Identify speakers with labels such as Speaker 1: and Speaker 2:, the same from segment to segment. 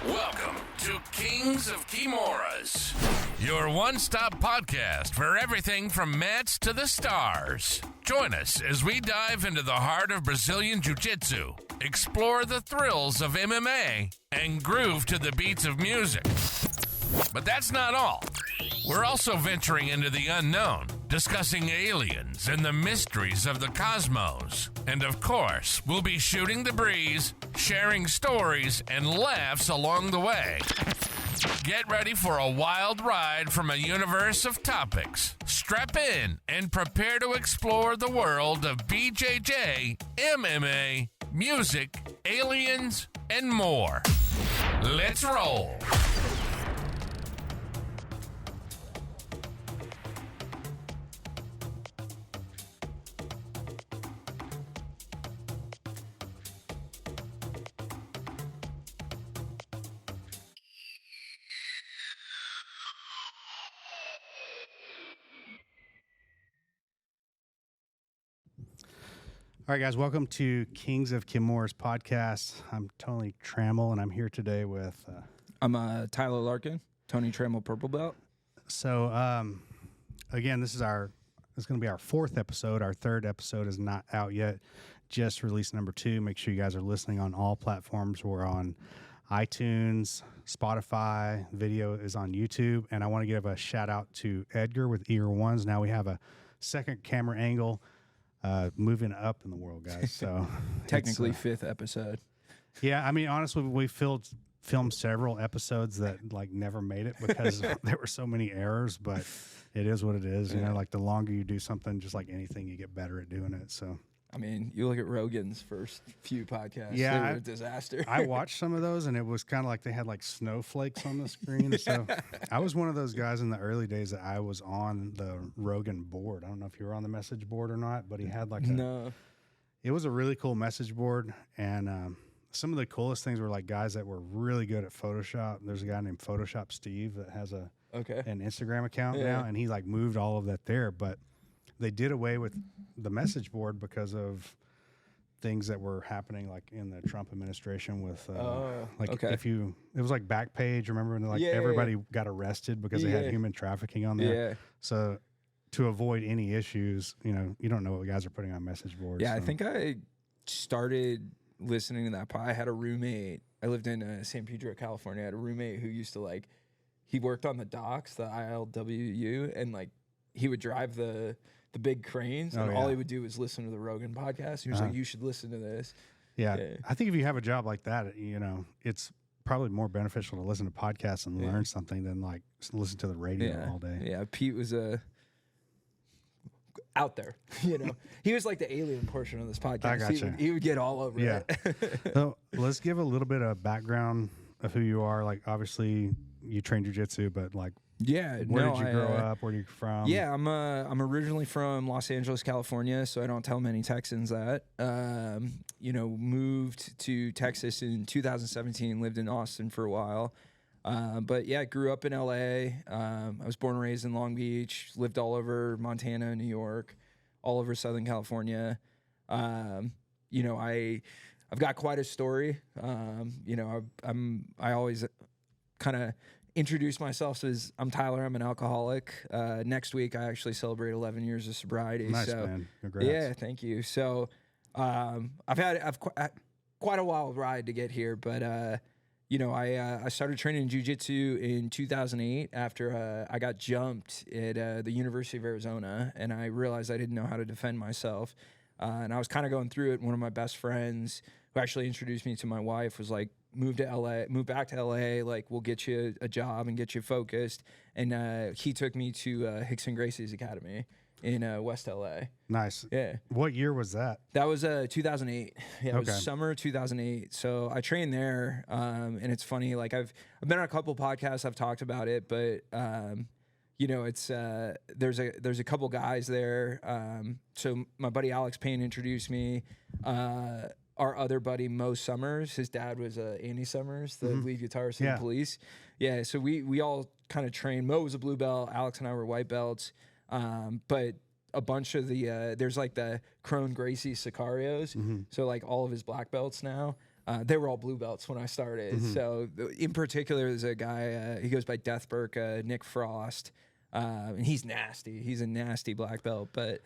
Speaker 1: Welcome to Kings of Kimoras, your one-stop podcast for everything from mats to the stars. Join us as we dive into the heart of Brazilian Jiu-Jitsu, explore the thrills of MMA, and groove to the beats of music. But that's not all. We're also venturing into the unknown, discussing aliens and the mysteries of the cosmos. And of course, we'll be shooting the breeze, sharing stories, and laughs along the way. Get ready for a wild ride from a universe of topics. Strap in and prepare to explore the world of BJJ, MMA, music, aliens, and more. Let's roll.
Speaker 2: All right, guys, welcome to Kings of Kimoras podcast. I'm Tony Trammell, and I'm here today with...
Speaker 3: I'm Tyler Larkin, Tony Trammell Purple Belt.
Speaker 2: So, again, this is going to be our fourth episode. Our third episode is not out yet, just released number 2. Make sure you guys are listening on all platforms. We're on iTunes, Spotify, video is on YouTube, and I want to give a shout out to Edgar with Ear Ones. Now we have a second camera angle. Moving up in the world, guys. So
Speaker 3: technically fifth episode.
Speaker 2: Yeah, I mean, honestly, we filmed several episodes that like never made it because there were so many errors. But it is what it is. You know, like the longer you do something, just like anything, you get better at doing it. So.
Speaker 3: I mean, you look at Rogan's first few podcasts.
Speaker 2: Yeah,
Speaker 3: they were a disaster.
Speaker 2: I watched some of those, and it was kind of like they had like snowflakes on the screen. So I was one of those guys in the early days that I was on the Rogan board. I don't know if you were on the message board or not, but he had like It was a really cool message board, and some of the coolest things were like guys that were really good at Photoshop. There's a guy named Photoshop Steve that has an Instagram account now, and he like moved all of that there, but they did away with the message board because of things that were happening like in the Trump administration with it was like Backpage, remember when everybody got arrested because they had human trafficking on there.
Speaker 3: Yeah.
Speaker 2: So to avoid any issues, you know, you don't know what guys are putting on message boards.
Speaker 3: Yeah,
Speaker 2: so.
Speaker 3: I think I started listening to that I had a roommate. I lived in San Pedro, California. I had a roommate who used to he worked on the docks, the ILWU, and he would drive the big cranes, and all he would do was listen to the Rogan podcast. He was like, you should listen to this.
Speaker 2: Yeah. I think if you have a job like that, you know, it's probably more beneficial to listen to podcasts and learn something than listen to the radio all day.
Speaker 3: Yeah, Pete was out there, you know. He was like the alien portion of this podcast.
Speaker 2: I gotcha.
Speaker 3: He would get all over it.
Speaker 2: So let's give a little bit of background of who you are. Like, obviously, you train jiu-jitsu, but where did you grow up? Where are you from?
Speaker 3: Yeah, I'm originally from Los Angeles, California, so I don't tell many Texans that. Moved to Texas in 2017, lived in Austin for a while. But yeah, grew up in LA. I was born and raised in Long Beach, lived all over Montana, New York, all over Southern California. I've got quite a story. I always kind of introduce myself as I'm Tyler. I'm an alcoholic. Next week, I actually celebrate 11 years of sobriety.
Speaker 2: Nice, man. Congrats.
Speaker 3: Yeah, thank you. So I've had quite a wild ride to get here, but I started training jiu-jitsu in 2008 after I got jumped at the University of Arizona, and I realized I didn't know how to defend myself. And I was kind of going through it. One of my best friends, who actually introduced me to my wife, was like, move back to LA, we'll get you a job and get you focused. And he took me to Hickson Gracie's Academy in West LA.
Speaker 2: Nice.
Speaker 3: Yeah.
Speaker 2: What year was that?
Speaker 3: That was 2008. Yeah, it was summer 2008. So I trained there, and it's funny. I've been on a couple podcasts. I've talked about it, but it's there's a couple guys there. So my buddy Alex Payne introduced me. Our other buddy Mo Summers, his dad was Andy Summers, the lead guitarist of the Police. Yeah, so we all kind of trained. Mo was a blue belt. Alex and I were white belts. But a bunch of the there's the Crone Gracie Sicarios. So all of his black belts now. they were all blue belts when I started. So in particular, there's a guy, he goes by Deathburg, Nick Frost, and he's nasty. He's a nasty black belt. But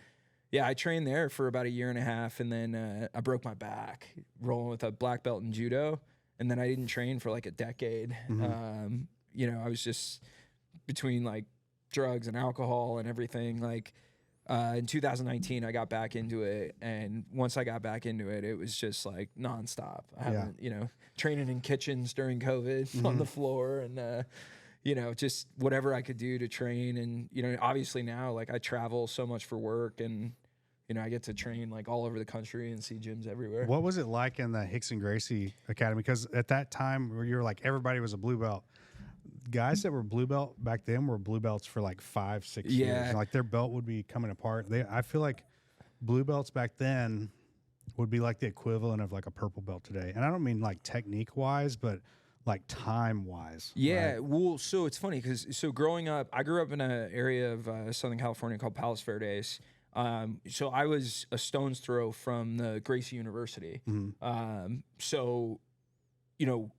Speaker 3: yeah, I trained there for about 1.5 years, and then I broke my back rolling with a black belt in judo, and then I didn't train for like a decade. You know, I was just between like drugs and alcohol and everything. Like in 2019, I got back into it, and once I got back into it, it was just like nonstop. I haven't, you know, training in kitchens during COVID on the floor, and you know, just whatever I could do to train. And you know, obviously now, like I travel so much for work, and you know, I get to train like all over the country and see gyms everywhere.
Speaker 2: What was it like in the Hickson Gracie Academy? Because at that time, where you were like everybody was a blue belt. Guys that were blue belt back then were blue belts for like 5-6 years. And like their belt would be coming apart. I feel like blue belts back then would be like the equivalent of like a purple belt today. And I don't mean like technique wise, but like time wise.
Speaker 3: Yeah.
Speaker 2: Right?
Speaker 3: Well, so it's funny because growing up, I grew up in an area of Southern California called Palos Verdes. So I was a stone's throw from the Gracie University. So, you know,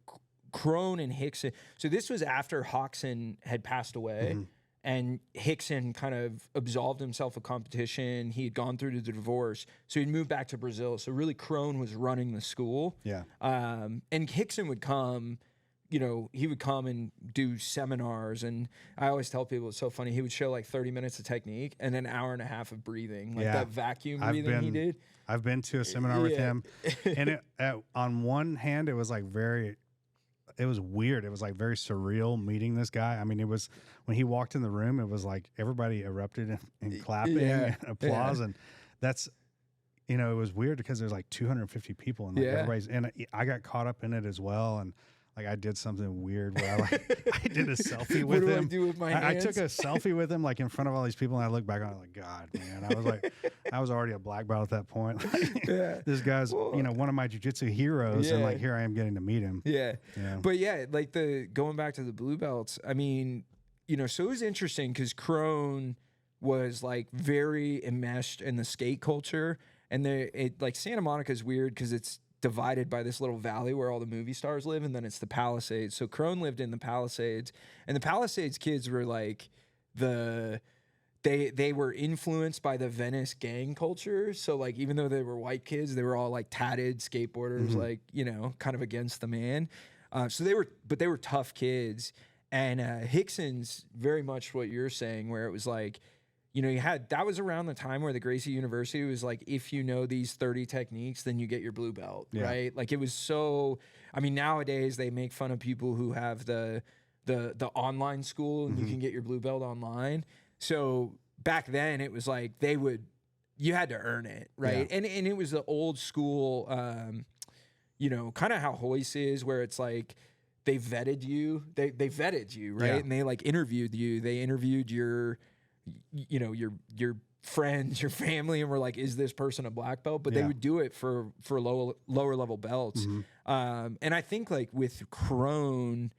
Speaker 3: Crone and Hickson. So this was after Hoxton had passed away, and Hickson kind of absolved himself of competition. He had gone through the divorce, so he'd moved back to Brazil. So really, Crone was running the school. Yeah. And Hickson would come. You know, he would come and do seminars, and I always tell people it's so funny. He would show like 30 minutes of technique and an 1.5 hours of breathing, like that vacuum breathing he did.
Speaker 2: I've been to a seminar with him, and on one hand, it was like it was weird. It was like very surreal meeting this guy. I mean, it was when he walked in the room, it was like everybody erupted in clapping and applause. And that's, you know, it was weird because there's like 250 people and like everybody's, and I got caught up in it as well. And like I did something weird where I did a selfie with him.
Speaker 3: What do I do with my hands?
Speaker 2: I took a selfie with him like in front of all these people, and I look back on it like, God, man. I was like, I was already a black belt at that point. This guy's, you know, one of my jiu-jitsu heroes, and like here I am getting to meet him.
Speaker 3: But yeah, like going back to the blue belts, I mean, you know, so it was interesting because Crone was like very enmeshed in the skate culture, and like Santa Monica is weird because it's divided by this little valley where all the movie stars live, and then it's the Palisades. So Crone lived in the Palisades, and the Palisades kids were like they were influenced by the Venice gang culture. So like even though they were white kids, they were all like tatted skateboarders, like, you know, kind of against the man. So they were tough kids. And Hickson's very much what you're saying, where it was like, you know, that was around the time where the Gracie University was like, if you know these 30 techniques, then you get your blue belt, right? Like it was so, I mean, nowadays they make fun of people who have the online school and you can get your blue belt online. So back then it was like you had to earn it, right? And it was the old school, you know, kind of how Hoist is, where it's like, they vetted you, they vetted you, right? And they like interviewed you. They interviewed your friends, your family, and were like, is this person a black belt? But they would do it for lower level belts. And I think like with Crone,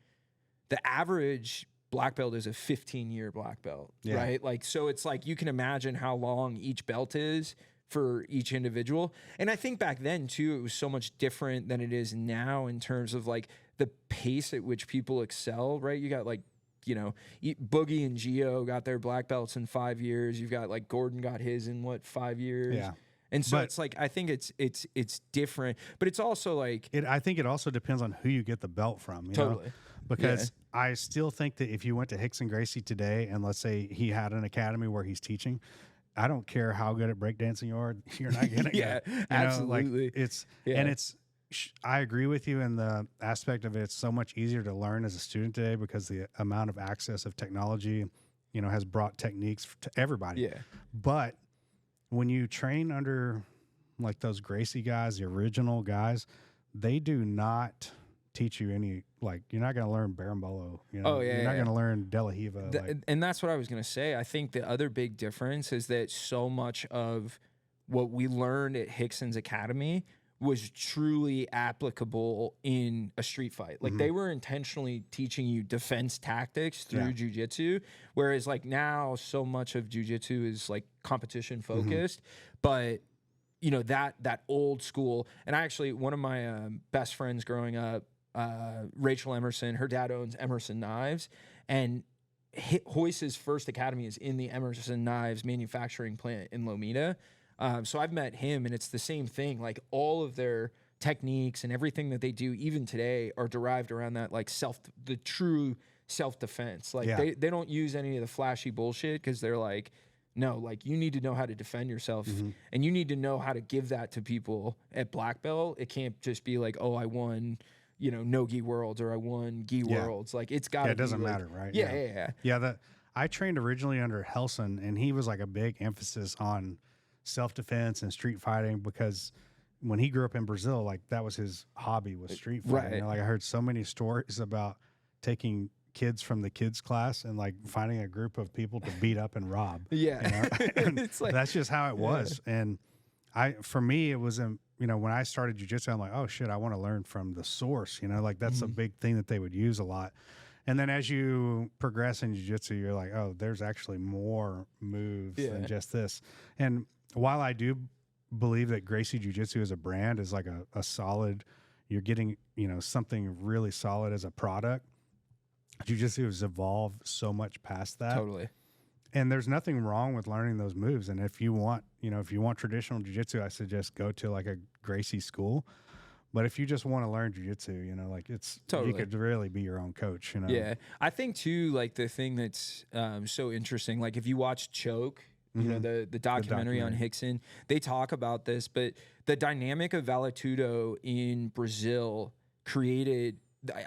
Speaker 3: the average black belt is a 15-year black belt, right? Like, so it's like, you can imagine how long each belt is for each individual. And I think back then too, it was so much different than it is now in terms of like the pace at which people excel, right? You got like, you know, Boogie and Gio got their black belts in 5 years. You've got like Gordon got his in 5 years. Yeah. And so it's like, I think it's different, but it's also like,
Speaker 2: I think it also depends on who you get the belt from, you know? Because I still think that if you went to Hickson Gracie today, and let's say he had an academy where he's teaching, I don't care how good at breakdancing you are, you're not gonna get.
Speaker 3: Absolutely.
Speaker 2: Like I agree with you in the aspect of it's so much easier to learn as a student today because the amount of access of technology, you know, has brought techniques to everybody. Yeah. But when you train under like those Gracie guys, the original guys, they do not teach you any, like, you're not going to learn Berimbolo, you know, you're not going to learn De La Riva.
Speaker 3: And that's what I was going to say. I think the other big difference is that so much of what we learned at Hickson's Academy was truly applicable in a street fight. Like they were intentionally teaching you defense tactics through jiu-jitsu, whereas like now so much of jiu-jitsu is like competition focused. But you know, that old school. And I actually, one of my best friends growing up, Rachel Emerson, her dad owns Emerson Knives, and Hoyce's first academy is in the Emerson Knives manufacturing plant in Lomita. So I've met him, and it's the same thing. Like all of their techniques and everything that they do, even today, are derived around that, like the true self-defense. Like they don't use any of the flashy bullshit, because they're like, no, like you need to know how to defend yourself, and you need to know how to give that to people at black belt. It can't just be like, oh, I won, you know, no gi worlds, or I won gi worlds. Like it's got to
Speaker 2: it doesn't matter, right?
Speaker 3: Yeah.
Speaker 2: I trained originally under Helson, and he was like a big emphasis on self-defense and street fighting, because when he grew up in Brazil, like that was his hobby, was street fighting.
Speaker 3: Right.
Speaker 2: You know, like I heard so many stories about taking kids from the kids class and like finding a group of people to beat up and rob.
Speaker 3: Yeah.
Speaker 2: You know?
Speaker 3: It's like,
Speaker 2: that's just how it was. And for me, it was, you know, when I started jiu-jitsu, I'm like, oh shit, I want to learn from the source, you know, like that's a big thing that they would use a lot. And then as you progress in jiu-jitsu, you're like, oh, there's actually more moves than just this. And while I do believe that Gracie Jiu-Jitsu as a brand is like a solid, you're getting, you know, something really solid as a product, Jiu-Jitsu has evolved so much past that.
Speaker 3: Totally.
Speaker 2: And there's nothing wrong with learning those moves. And if you want, you know, if you want traditional jiu-jitsu, I suggest go to like a Gracie school. But if you just want to learn jiu-jitsu, you know, like it's
Speaker 3: totally,
Speaker 2: you could really be your own coach, you know.
Speaker 3: Yeah. I think too, like the thing that's so interesting, like if you watch Choke, you know, the documentary on Rickson, they talk about this, but the dynamic of Vale Tudo in Brazil created,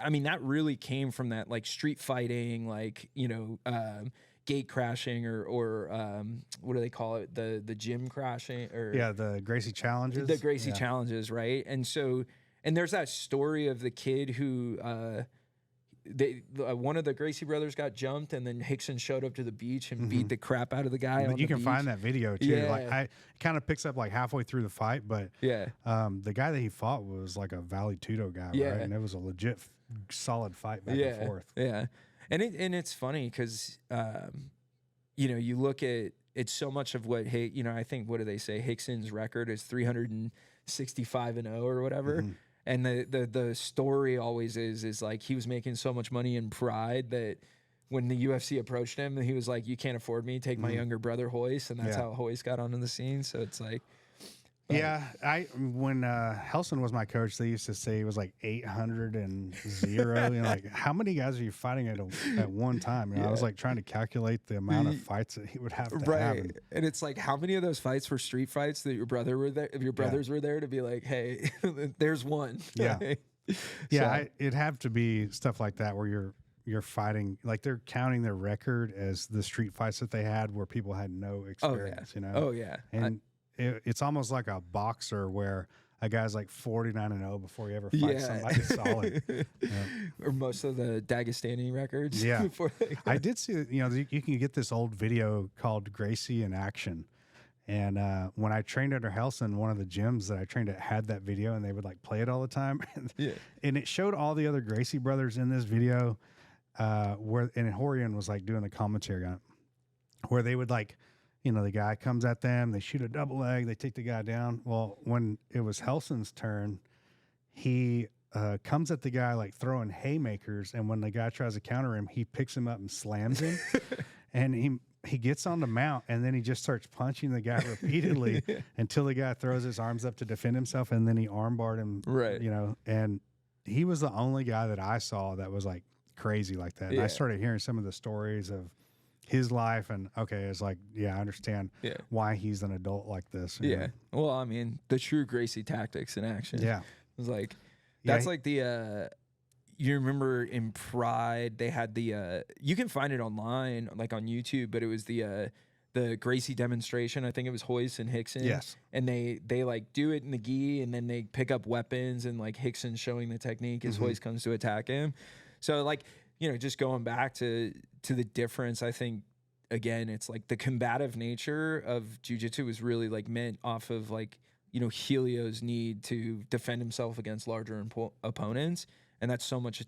Speaker 3: I mean, that really came from that like street fighting, like, you know, gate crashing or what do they call it? The gym crashing, or
Speaker 2: the Gracie challenges.
Speaker 3: The Gracie challenges, right? And so, and there's that story of the kid who one of the Gracie brothers got jumped, and then Rickson showed up to the beach and beat the crap out of the guy.
Speaker 2: You can find that video too.
Speaker 3: Yeah.
Speaker 2: Like it kind of picks up like halfway through the fight, but the guy that he fought was like a Vale Tudo guy, right? And it was a legit solid fight back and forth.
Speaker 3: Yeah. And it's funny because you know, you look at it's so much of what you know, I think, what do they say? Rickson's record is 365-0 or whatever. And the story always is like he was making so much money in Pride that when the UFC approached him, he was like, you can't afford me, take my younger brother Hoyce, and that's how Hoyce got onto the scene. So it's like,
Speaker 2: when Helson was my coach, they used to say he was like 800-0. You know, like how many guys are you fighting at one time? You know, I was like trying to calculate the amount of fights that he would have to have.
Speaker 3: And it's like, how many of those fights were street fights that your brother were there? If your brothers were there to be like, hey, there's one.
Speaker 2: It'd have to be stuff like that where you're fighting, like they're counting their record as the street fights that they had where people had no experience. You know. And it's almost like a boxer where a guy's like 49-0 before he ever fights somebody solid.
Speaker 3: Or most of the Dagestani records.
Speaker 2: Yeah. I did see, you know, you can get this old video called Gracie in Action. And when I trained under Helson, one of the gyms that I trained at had that video, and they would like play it all the time. And it showed all the other Gracie brothers in this video and Horian was like doing the commentary on it, where they would like, you know, the guy comes at them, they shoot a double leg, they take the guy down. Well, when it was Helson's turn, he comes at the guy like throwing haymakers, and when the guy tries to counter him, he picks him up and slams him. And he gets on the mount, and then he just starts punching the guy repeatedly until the guy throws his arms up to defend himself, and then he armbarred him. Right. You know, and he was the only guy that I saw that was like crazy like that. And I started hearing some of the stories of his life, and it's like, I understand why he's an adult like this. You know?
Speaker 3: Well, I mean, the true Gracie tactics in action. Yeah. It was like, that's like the, you remember in Pride, they had the, you can find it online, like on YouTube, but it was the Gracie demonstration. I think it was Hoyce and Rickson. Yes. And they like do it in the gi, and then they pick up weapons, and like Rickson showing the technique as Hoyce comes to attack him. So like, you know, just going back to the difference, I think, again, it's like the combative nature of jiu-jitsu was really like meant off of like, you know, Helio's need to defend himself against larger opponents. And that's so much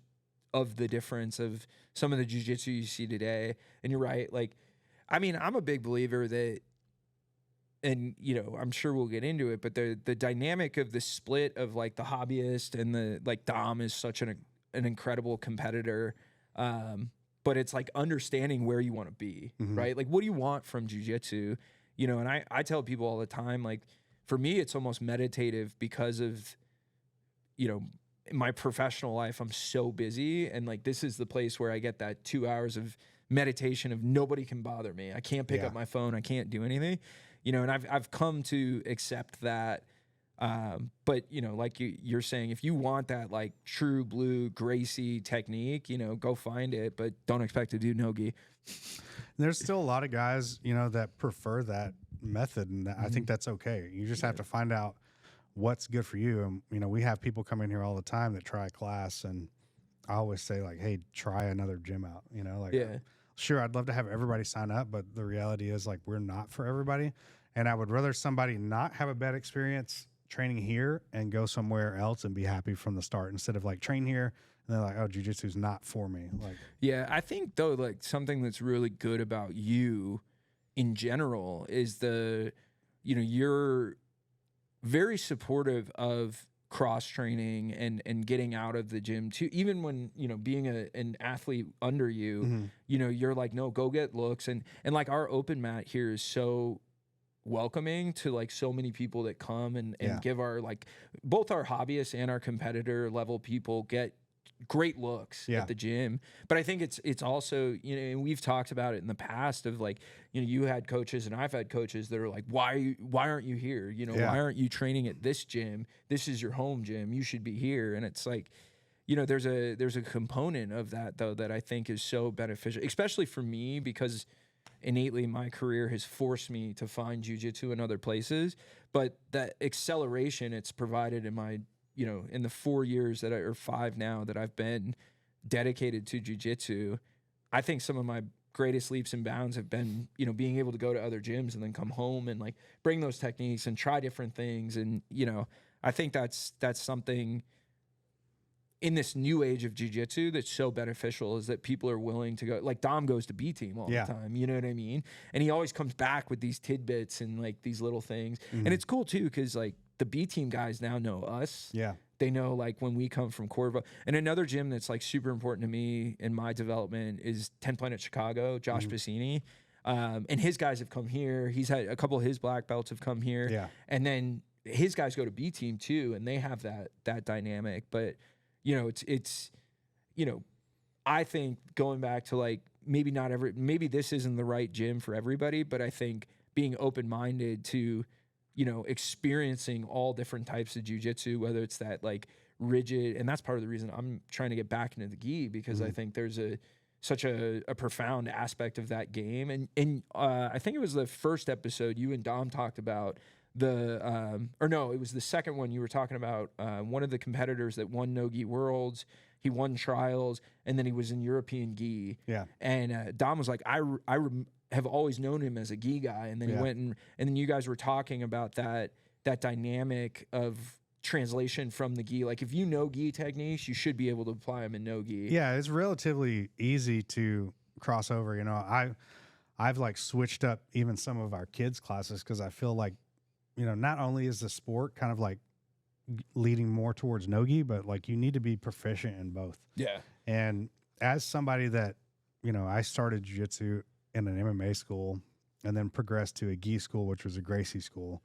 Speaker 3: of the difference of some of the jiu-jitsu you see today. And you're right. Like, I mean, I'm a big believer that and you know, I'm sure we'll get into it, but the dynamic of the split of like the hobbyist and the like Dom is such an incredible competitor. But it's like understanding where you want to be, right? Like, what do you want from jiu-jitsu? You know, and I tell people all the time, like, for me, it's almost meditative because of, you know, in my professional life, I'm so busy. And like, this is the place where I get that 2 hours of meditation of nobody can bother me. I can't pick up my phone. I can't do anything, you know, and I've come to accept that. But you know, like you're saying, if you want that like true blue Gracie technique, you know, go find it, but don't expect to do no-gi.
Speaker 2: There's still a lot of guys, you know, that prefer that method, and I think that's okay. You just have to find out what's good for you. And you know, we have people come in here all the time that try a class, and I always say like, hey, try another gym out, you know, like sure, I'd love to have everybody sign up, but the reality is like we're not for everybody. And I would rather somebody not have a bad experience training here and go somewhere else and be happy from the start, instead of like train here and they're like, oh, jiu-jitsu's not for me. Like,
Speaker 3: yeah, I think though, like something that's really good about you in general is you know, you're very supportive of cross training and getting out of the gym too, even when, you know, being an athlete under you, you know, you're like, no, go get looks. And like our open mat here is so welcoming to like so many people that come and give our, like, both our hobbyists and our competitor level people get great looks at the gym. But I think it's also, you know, and we've talked about it in the past of like, you know, you had coaches and I've had coaches that are like, why aren't you here? You know, why aren't you training at this gym? This is your home gym. You should be here. And it's like, you know, there's a component of that though that I think is so beneficial, especially for me, because innately my career has forced me to find jiu-jitsu in other places. But that acceleration it's provided in my, you know, in the 4 years or 5 now that I've been dedicated to jiu-jitsu, I think some of my greatest leaps and bounds have been, you know, being able to go to other gyms and then come home and like bring those techniques and try different things. And, you know, I think that's something in this new age of jiu-jitsu that's so beneficial, is that people are willing to go. Like Dom goes to B team all the time, you know what I mean? And he always comes back with these tidbits and like these little things. And it's cool too, because like the B team guys now know us. Yeah. They know like when we come from Corvo. And another gym that's like super important to me in my development is 10 Planet Chicago, Josh Bassini. And his guys have come here. He's had a couple of his black belts have come here. Yeah. And then his guys go to B team too, and they have that dynamic. But you know, it's, you know, I think going back to like, maybe this isn't the right gym for everybody, but I think being open-minded to, you know, experiencing all different types of jiu-jitsu, whether it's that like rigid, and that's part of the reason I'm trying to get back into the gi, because I think there's such a profound aspect of that game. And I think it was the first episode you and Dom talked about or no, it was the second one you were talking about, one of the competitors that won no-gi worlds. He won trials, and then he was in European gi. Yeah. And Dom was like, I have always known him as a gi guy. And then he went and then you guys were talking about that dynamic of translation from the gi. Like if you know gi techniques, you should be able to apply them in no gi.
Speaker 2: Yeah, it's relatively easy to cross over. You know, I've like switched up even some of our kids' classes because I feel like, you know, not only is the sport kind of like leading more towards no-gi, but like you need to be proficient in both. Yeah. And as somebody that, you know, I started jiu-jitsu in an MMA school and then progressed to a gi school, which was a Gracie school.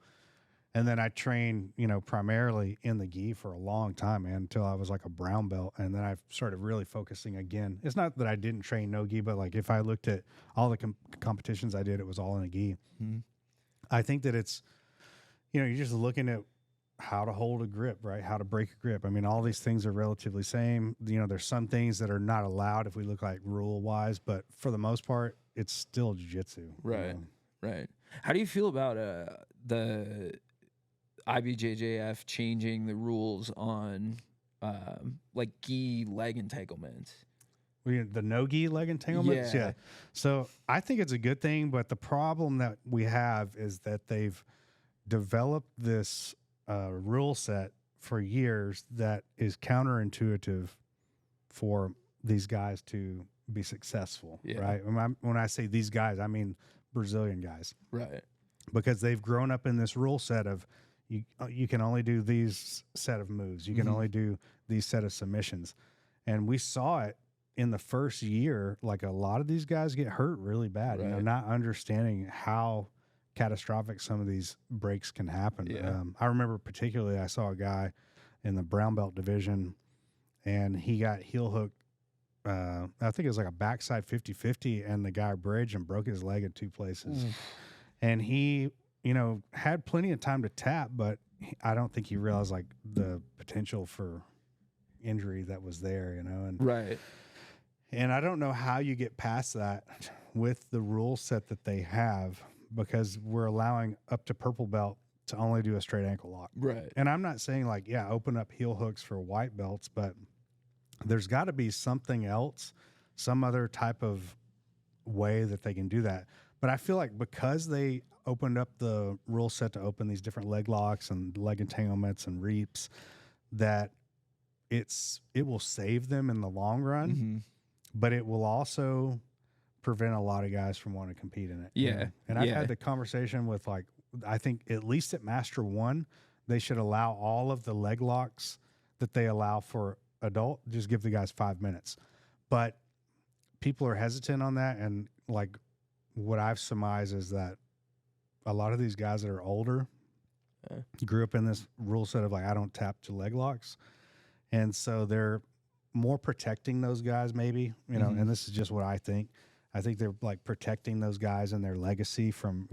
Speaker 2: And then I trained, you know, primarily in the gi for a long time, man, until I was like a brown belt. And then I started really focusing again. It's not that I didn't train no-gi, but like if I looked at all the competitions I did, it was all in a gi. I think that it's, you know, you're just looking at how to hold a grip, right? How to break a grip. I mean, all these things are relatively same. You know, there's some things that are not allowed if we look like rule wise, but for the most part, it's still jiu-jitsu.
Speaker 3: Right.
Speaker 2: You know?
Speaker 3: Right. How do you feel about the IBJJF changing the rules on like gi leg entanglements?
Speaker 2: The no-gi leg entanglements? Yeah. So I think it's a good thing, but the problem that we have is that they've developed this rule set for years that is counterintuitive for these guys to be successful, right? When I say these guys, I mean Brazilian guys. Right. because they've grown up in this rule set of you can only do these set of moves. You can only do these set of submissions. And we saw it in the first year, like a lot of these guys get hurt really bad, not understanding how catastrophic some of these breaks can happen.
Speaker 3: Yeah.
Speaker 2: I remember particularly I saw a guy in the brown belt division, and he got heel hooked. I think it was like a backside 50-50, and the guy bridged and broke his leg in 2 places. And he, had plenty of time to tap, but I don't think he realized like the potential for injury that was there, and
Speaker 3: Right.
Speaker 2: And I don't know how you get past that with the rule set that they have, because we're allowing up to purple belt to only do a straight ankle lock.
Speaker 3: Right.
Speaker 2: And I'm not saying like, open up heel hooks for white belts, but there's got to be something else, some other type of way that they can do that. But I feel like because they opened up the rule set to open these different leg locks and leg entanglements and reaps, that it will save them in the long run, but it will also prevent a lot of guys from wanting to compete in it.
Speaker 3: Yeah.
Speaker 2: And I've had the conversation with like, I think at least at Master 1, they should allow all of the leg locks that they allow for adult, just give the guys 5 minutes. But people are hesitant on that. And like what I've surmised is that a lot of these guys that are older grew up in this rule set of like, I don't tap to leg locks. And so they're more protecting those guys maybe, and this is just what I think. I think they're like protecting those guys and their legacy from,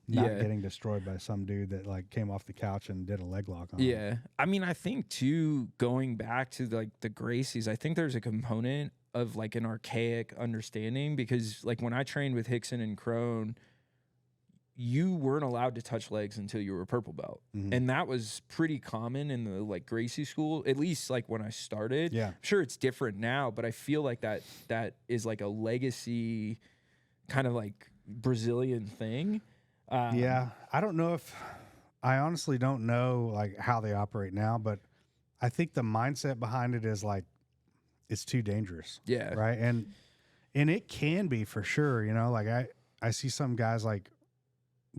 Speaker 2: not getting destroyed by some dude that like came off the couch and did a leg lock on them.
Speaker 3: I mean, I think too, going back to like the Gracies, I think there's a component of like an archaic understanding, because like when I trained with Hickson and Crone, you weren't allowed to touch legs until you were a purple belt. And that was pretty common in the like Gracie school, at least like when I started.
Speaker 2: Yeah.
Speaker 3: I'm sure it's different now, but I feel like that is like a legacy kind of like Brazilian thing.
Speaker 2: I don't know I honestly don't know like how they operate now, but I think the mindset behind it is like, it's too dangerous.
Speaker 3: Yeah.
Speaker 2: Right. And it can be for sure, like I see some guys like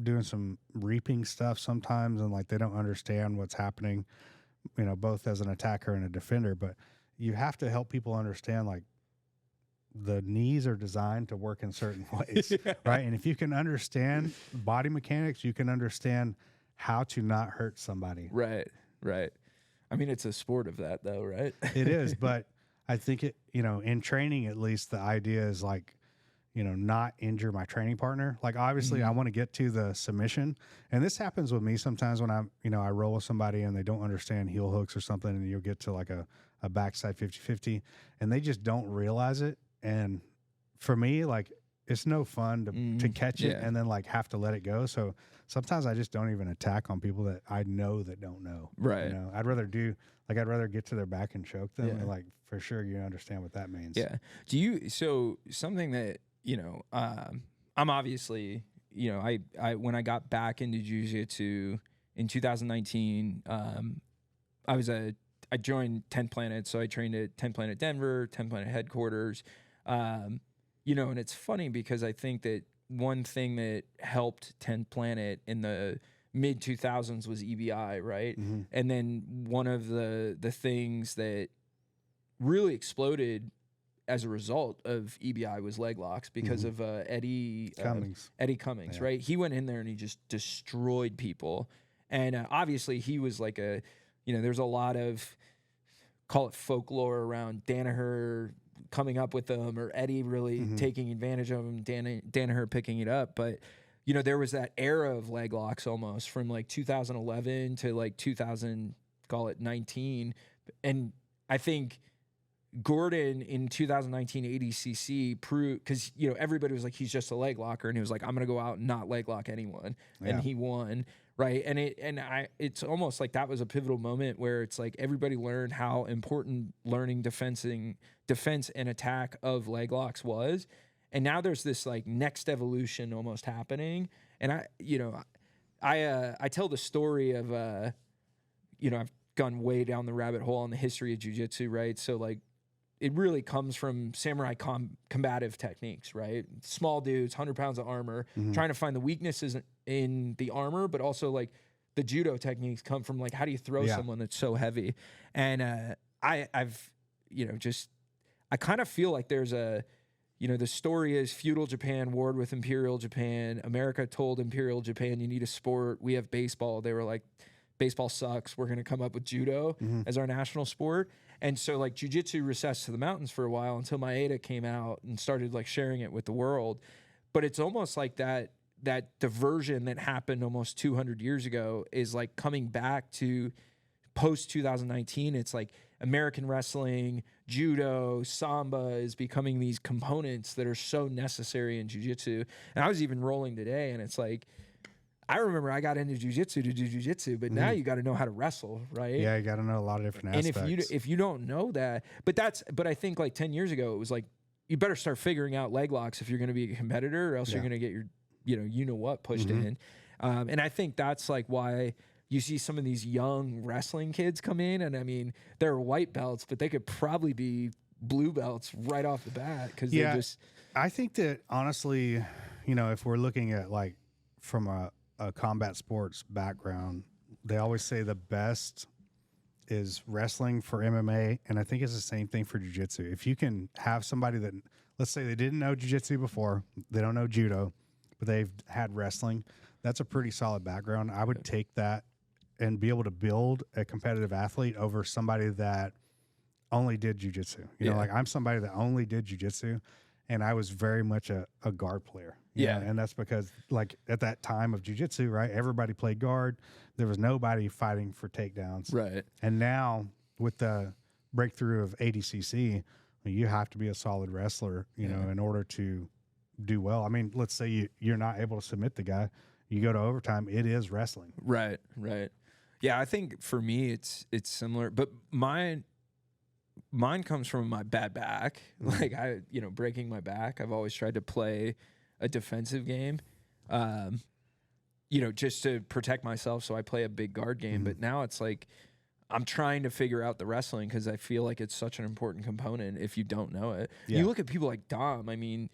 Speaker 2: doing some reaping stuff sometimes, and like they don't understand what's happening, both as an attacker and a defender. But you have to help people understand like the knees are designed to work in certain ways, right? And if you can understand body mechanics, you can understand how to not hurt somebody.
Speaker 3: Right. I mean, it's a sport of that though, right?
Speaker 2: It is, but I think it, in training at least, the idea is like, not injure my training partner. Like obviously I want to get to the submission, and this happens with me sometimes when I'm, I roll with somebody and they don't understand heel hooks or something, and you'll get to like a backside 50-50 and they just don't realize it. And for me, like it's no fun to catch it and then like have to let it go. So sometimes I just don't even attack on people that I know that don't know.
Speaker 3: Right.
Speaker 2: I'd rather get to their back and choke them. And like, for sure, you understand what that means.
Speaker 3: Yeah. So something that, I'm obviously, I when I got back into jiu-jitsu in 2019, I joined 10 Planet. So I trained at 10 Planet Denver, 10 Planet headquarters. And it's funny because I think that one thing that helped 10 Planet in the mid 2000s was EBI, right? And then one of the things that really exploded as a result of EBI was leg locks because of Eddie Cummings, right? He went in there and he just destroyed people. And obviously he was like there's a lot of, call it folklore around Danaher coming up with them, or Eddie really taking advantage of them, Danaher picking it up. But, there was that era of leg locks almost from like 2011 to like 2019. And I think Gordon in 2019 ADCC proved, because everybody was like, he's just a leg locker, and he was like, I'm gonna go out and not leg lock anyone, and he won, right? And it's almost like that was a pivotal moment where it's like everybody learned how important learning defense and attack of leg locks was, and now there's this like next evolution almost happening. And I tell the story of I've gone way down the rabbit hole on the history of jiu-jitsu, right? So like it really comes from samurai combative techniques, right? Small dudes, 100 pounds of armor, trying to find the weaknesses in the armor, but also like the judo techniques come from like, how do you throw someone that's so heavy? And I've, I kind of feel like there's a, the story is feudal Japan warred with Imperial Japan. America told Imperial Japan, you need a sport. We have baseball. They were like, baseball sucks. We're going to come up with judo as our national sport. And so like jiu-jitsu recessed to the mountains for a while until Maeda came out and started like sharing it with the world. But it's almost like that diversion that happened almost 200 years ago is like coming back to post 2019. It's like American wrestling, judo, samba is becoming these components that are so necessary in jiu-jitsu. And I was even rolling today, and it's like, I remember I got into jiu-jitsu to do jiu-jitsu, but now you got to know how to wrestle, right?
Speaker 2: Yeah, you got to know a lot of different aspects.
Speaker 3: And if you don't know that, but I think like 10 years ago, it was like, you better start figuring out leg locks if you're going to be a competitor, or else you're going to get your, what pushed in. And I think that's like why you see some of these young wrestling kids come in, and I mean, they're white belts, but they could probably be blue belts right off the bat because they just.
Speaker 2: I think that honestly, if we're looking at like from a combat sports background, they always say the best is wrestling for MMA, and I think it's the same thing for jiu-jitsu. If you can have somebody that, let's say they didn't know jiu-jitsu before, they don't know judo, but they've had wrestling, that's a pretty solid background. I would take that and be able to build a competitive athlete over somebody that only did jiu-jitsu. Like I'm somebody that only did jiu-jitsu, and I was very much a guard player. You know? And that's because like at that time of jiu-jitsu, right, everybody played guard. There was nobody fighting for takedowns.
Speaker 3: Right.
Speaker 2: And now with the breakthrough of ADCC, you have to be a solid wrestler, in order to do well. I mean, let's say you're not able to submit the guy. You go to overtime, it is wrestling.
Speaker 3: Right. Yeah, I think for me it's similar, but mine comes from my bad back. Like breaking my back. I've always tried to play a defensive game, just to protect myself. So I play a big guard game, but now it's like I'm trying to figure out the wrestling because I feel like it's such an important component if you don't know it. You look at people like Dom, I mean,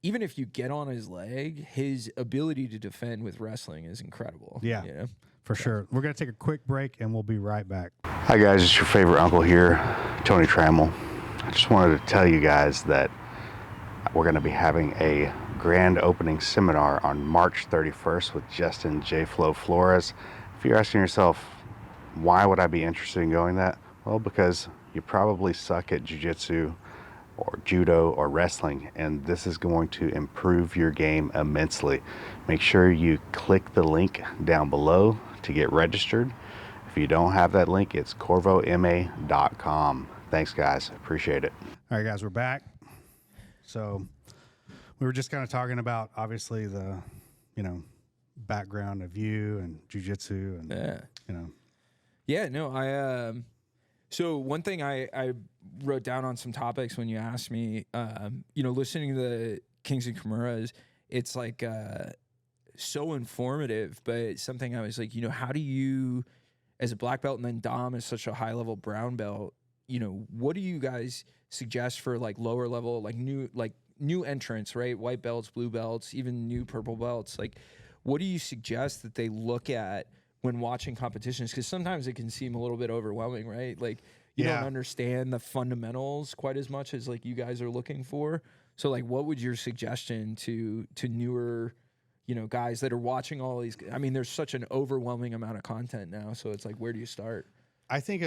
Speaker 3: even if you get on his leg, his ability to defend with wrestling is incredible.
Speaker 2: Yeah, for sure. We're going to take a quick break, and we'll be right back. Hi, guys. It's your favorite uncle here, Tony Trammell. I just wanted to tell you guys that we're going to be having a grand opening seminar on March 31st with Justin J. Flo Flores. If you're asking yourself, why would I be interested in going that? Well, because you probably suck at jiu-jitsu or judo or wrestling, and this is going to improve your game immensely. Make sure you click the link down below to get registered. If you don't have that link, it's corvoma.com. Thanks, guys. Appreciate it. All right, guys, we're back. So we were just kind of talking about, obviously, the, background of you and jiu-jitsu and,
Speaker 3: So one thing I wrote down on some topics when you asked me, listening to the Kings and Kimuras, it's like so informative, but something I was like, how do you, as a black belt and then Dom is such a high level brown belt, what do you guys suggest for like lower level, like new entrants, right? White belts, blue belts, even new purple belts. Like, what do you suggest that they look at when watching competitions? Because sometimes it can seem a little bit overwhelming, right? Like you don't understand the fundamentals quite as much as like you guys are looking for. So like, what would your suggestion to newer, guys that are watching all these? I mean, there's such an overwhelming amount of content now. So it's like, where do you start?
Speaker 2: I think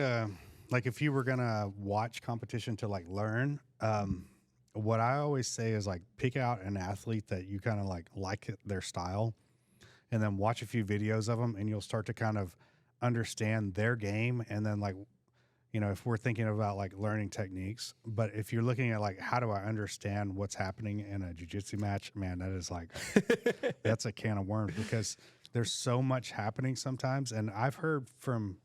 Speaker 2: like if you were gonna watch competition to like learn, what I always say is like pick out an athlete that you kind of like their style, and then watch a few videos of them, and you'll start to kind of understand their game. And then like, if we're thinking about like learning techniques, but if you're looking at like, how do I understand what's happening in a jiu-jitsu match, man, that is like, that's a can of worms because there's so much happening sometimes. And I've heard from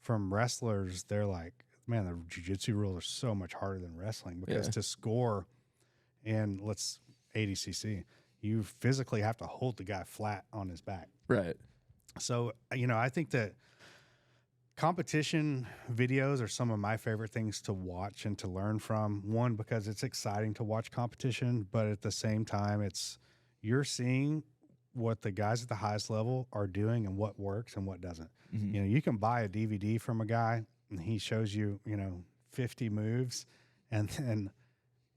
Speaker 2: wrestlers, they're like, man, the jiu-jitsu rules are so much harder than wrestling because to score in ADCC, you physically have to hold the guy flat on his back.
Speaker 3: Right.
Speaker 2: So, I think that competition videos are some of my favorite things to watch and to learn from. One, because it's exciting to watch competition, but at the same time, you're seeing what the guys at the highest level are doing and what works and what doesn't.
Speaker 3: Mm-hmm.
Speaker 2: You know, you can buy a DVD from a guy and he shows you, 50 moves, and then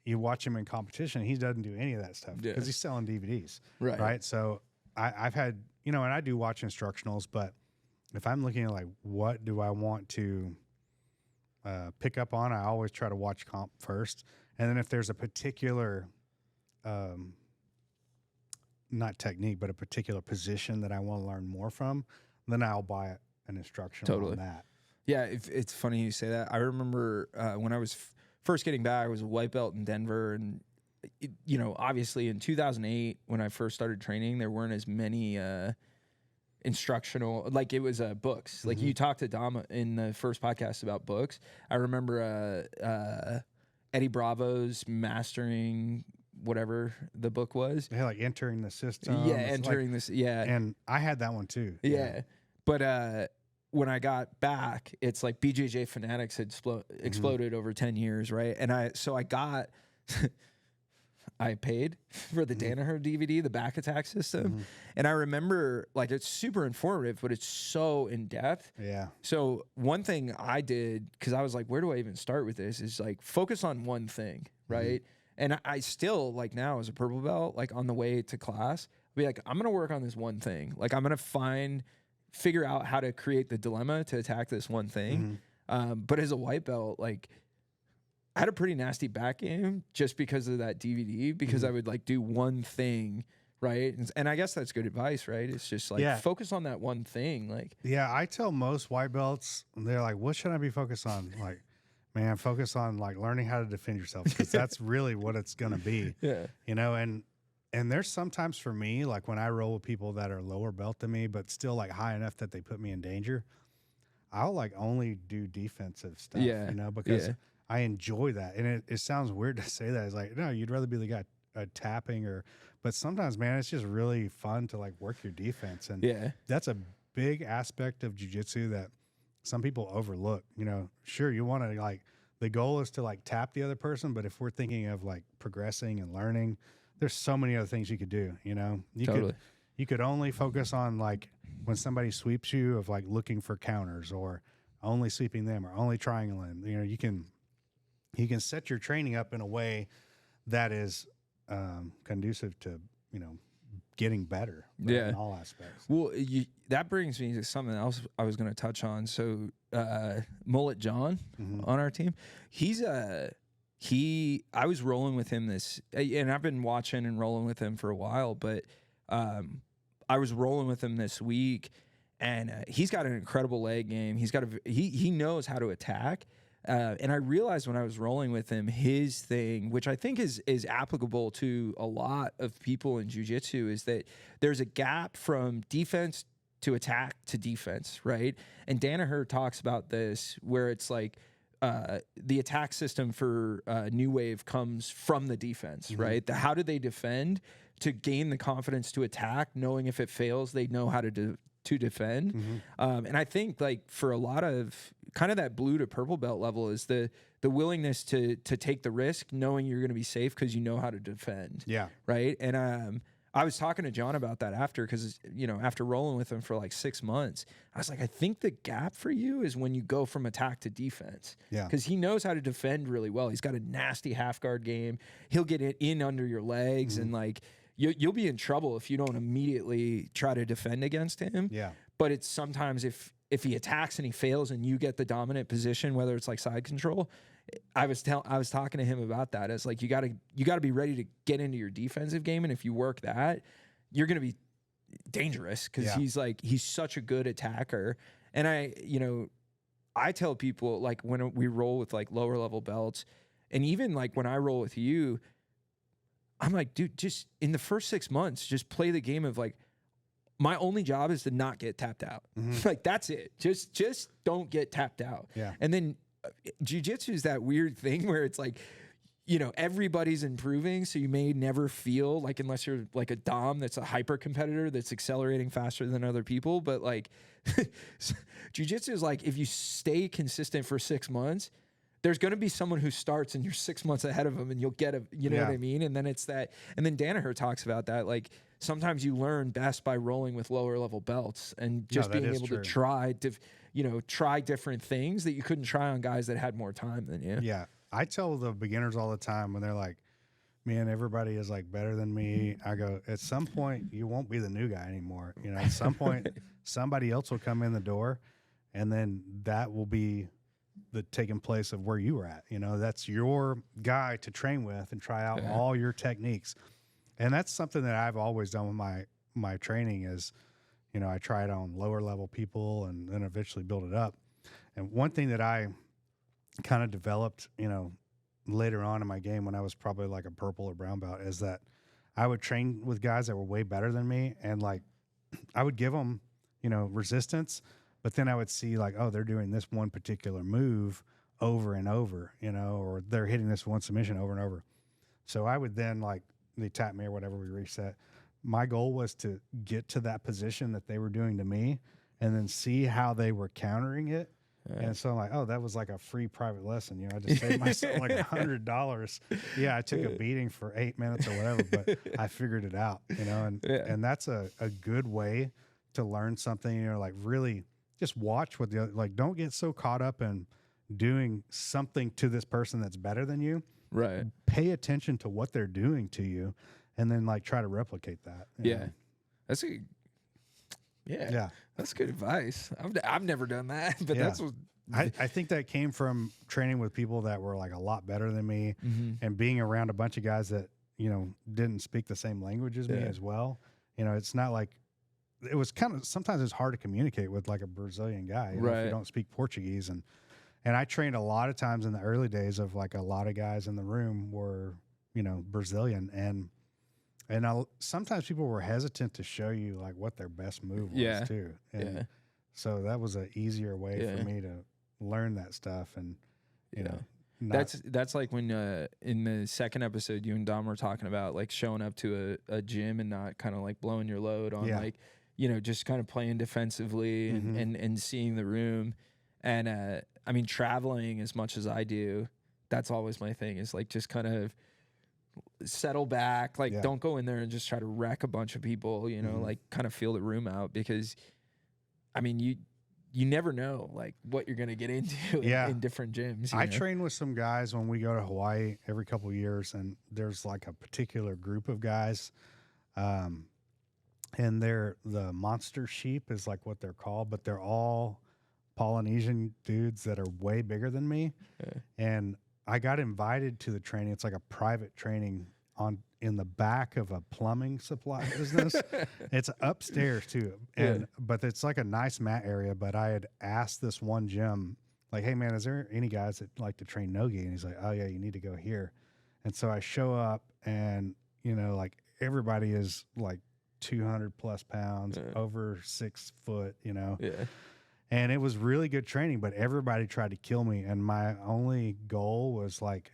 Speaker 2: you watch him in competition. He doesn't do any of that stuff because he's selling DVDs. Right. So I've had, and I do watch instructionals, but if I'm looking at like, what do I want to pick up on, I always try to watch comp first. And then if there's a particular, not technique, but a particular position that I want to learn more from, then I'll buy an instructional on that.
Speaker 3: Yeah, it's funny you say that. I remember when I was first getting back, I was a white belt in Denver. And, obviously in 2008, when I first started training, there weren't as many instructional, like it was books. Like you talked to Dom in the first podcast about books. I remember Eddie Bravo's Mastering whatever the book was.
Speaker 2: Yeah, like Entering the System.
Speaker 3: Yeah, Entering this. Yeah.
Speaker 2: And I had that one too.
Speaker 3: Yeah. But when I got back, it's like BJJ Fanatics had exploded over 10 years, right? And I got, I paid for the Danaher DVD, the back attack system. And I remember, like, it's super informative, but it's so in-depth.
Speaker 2: Yeah.
Speaker 3: So one thing I did, because I was like, where do I even start with this, is like focus on one thing, right? And I still, like now as a purple belt, like on the way to class, I'll be like, I'm going to work on this one thing. Like I'm going to figure out how to create the dilemma to attack this one thing. But as a white belt, like I had a pretty nasty back game just because of that DVD, because I would like do one thing, right? And I guess that's good advice, right? It's just like focus on that one thing. Like,
Speaker 2: yeah, I tell most white belts, they're like, what should I be focused on? Like, man, focus on like learning how to defend yourself, because that's really what it's going to be.
Speaker 3: Yeah.
Speaker 2: And there's sometimes for me, like when I roll with people that are lower belt than me, but still like high enough that they put me in danger, I'll like only do defensive stuff, because I enjoy that. And it sounds weird to say that. It's like, no, you'd rather be the guy tapping but sometimes, man, it's just really fun to like work your defense. And that's a big aspect of jiu-jitsu that some people overlook. Sure, you want to like, the goal is to like tap the other person, but if we're thinking of like progressing and learning, there's so many other things you could do. You could only focus on like when somebody sweeps you, of like looking for counters, or only sweeping them, or only triangling. You can set your training up in a way that is conducive to getting better in all aspects.
Speaker 3: Well, that brings me to something else I was going to touch on. So Mullet John on our team, I was rolling with him and I've been watching and rolling with him for a while, but I was rolling with him this week, and he's got an incredible leg game. He knows how to attack. And I realized when I was rolling with him, his thing, which I think is applicable to a lot of people in jiu-jitsu, is that there's a gap from defense to attack to defense, right? And Danaher talks about this, where it's like the attack system for New Wave comes from the defense, right? How do they defend to gain the confidence to attack, knowing if it fails, they know how to defend. And I think like for a lot of kind of that blue to purple belt level is the willingness to take the risk, knowing you're going to be safe because you know how to defend.
Speaker 2: Yeah.
Speaker 3: Right. And I was talking to John about that because after rolling with him for like 6 months, I was like, I think the gap for you is when you go from attack to defense.
Speaker 2: Yeah.
Speaker 3: Because he knows how to defend really well. He's got a nasty half guard game. He'll get it in under your legs, and like you'll be in trouble if you don't immediately try to defend against him.
Speaker 2: Yeah.
Speaker 3: But it's sometimes if he attacks and he fails and you get the dominant position, whether it's like side control, I was talking to him about that. It's like you got to be ready to get into your defensive game, and if you work that, you're going to be dangerous because he's such a good attacker. And I tell people, like, when we roll with like lower level belts, and even like when I roll with you, I'm like, dude, just in the first 6 months, just play the game of like, my only job is to not get tapped out. Like, that's it. Just don't get tapped out.
Speaker 2: Yeah.
Speaker 3: And then jiu-jitsu is that weird thing where it's like, you know, everybody's improving, so you may never feel like, unless you're like a dom that's a hyper competitor that's accelerating faster than other people. But like jiu-jitsu is like, if you stay consistent for 6 months, there's going to be someone who starts and you're 6 months ahead of them, and you'll get a, you know what I mean? And then it's that, and then Danaher talks about that. Like sometimes you learn best by rolling with lower level belts and just being able to try different things that you couldn't try on guys that had more time than you.
Speaker 2: Yeah. I tell the beginners all the time when they're like, man, everybody is like better than me. I go, at some point you won't be the new guy anymore. You know, at some point somebody else will come in the door, and then that will be the taking place of where you were at. You know, that's your guy to train with and try out all your techniques. And that's something that I've always done with my training is, you know, I try it on lower level people and then eventually build it up. And one thing that I kind of developed, you know, later on in my game when I was probably like a purple or brown belt, is that I would train with guys that were way better than me, and like I would give them, you know, resistance, but then I would see like, oh, they're doing this one particular move over and over, you know, or they're hitting this one submission over and over. So I would then, like, they tap me or whatever, we reset. My goal was to get to that position that they were doing to me and then see how they were countering it. And so I'm like, oh, that was like a free private lesson. You know, I just saved myself like $100. Yeah, I took a beating for 8 minutes or whatever, but I figured it out, you know, and that's a good way to learn something, you know, like really just watch what the other, like, don't get so caught up in doing something to this person that's better than you.
Speaker 3: Right.
Speaker 2: Pay attention to what they're doing to you and then like try to replicate that.
Speaker 3: Yeah. That's a that's good advice. I've never done that, but that's what
Speaker 2: I think that came from training with people that were like a lot better than me, and being around a bunch of guys that, you know, didn't speak the same language as me as well. You know, it's not like, it was kind of, sometimes it's hard to communicate with like a Brazilian guy, you know, if you don't speak Portuguese. And I trained a lot of times in the early days of like a lot of guys in the room were, you know, Brazilian, and sometimes people were hesitant to show you like what their best move was too. And so that was an easier way for me to learn that stuff. And you know,
Speaker 3: that's like when in the second episode, you and Dom were talking about like showing up to a gym and not kind of like blowing your load on like, you know, just kind of playing defensively and seeing the room. And I mean, traveling as much as I do, that's always my thing, is like just kind of settle back, like don't go in there and just try to wreck a bunch of people, you know, like kind of feel the room out, because I mean, you never know like what you're going to get into in different gyms.
Speaker 2: I train with some guys when we go to Hawaii every couple of years, and there's like a particular group of guys, and they're the monster sheep is like what they're called, but they're all Polynesian dudes that are way bigger than me. And I got invited to the training. It's like a private training in the back of a plumbing supply business. It's upstairs too. But it's like a nice mat area. But I had asked this one gym, like, hey man, is there any guys that like to train no-gi? And he's like, oh yeah, you need to go here. And so I show up, and you know, like everybody is like 200 plus pounds, over 6 foot, you know? And it was really good training, but everybody tried to kill me. And my only goal was like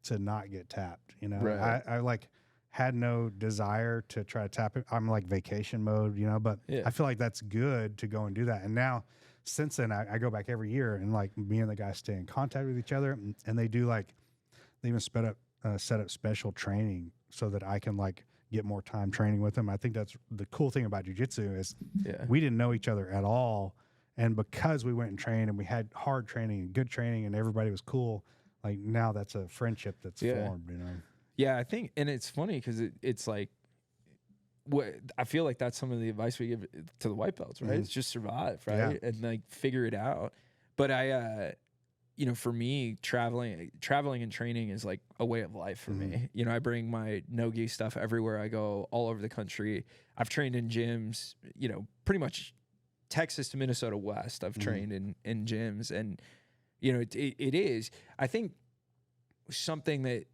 Speaker 2: to not get tapped, you know? I like had no desire to try to tap it. I'm like vacation mode, you know, but I feel like that's good to go and do that. And now since then I go back every year, and like me and the guys stay in contact with each other, and they do like, they even set up special training so that I can like get more time training with them. I think that's the cool thing about jiu-jitsu is we didn't know each other at all. And because we went and trained, and we had hard training and good training, and everybody was cool, like now that's a friendship that's formed, you know?
Speaker 3: Yeah, I think, and it's funny because it's like, I feel like that's some of the advice we give to the white belts, right? It's just survive, right? And like figure it out. But you know, for me, traveling and training is like a way of life for me. You know, I bring my no-gi stuff everywhere I go, all over the country. I've trained in gyms, you know, pretty much Texas to Minnesota West. I've trained in gyms, and you know, it is, I think, something that,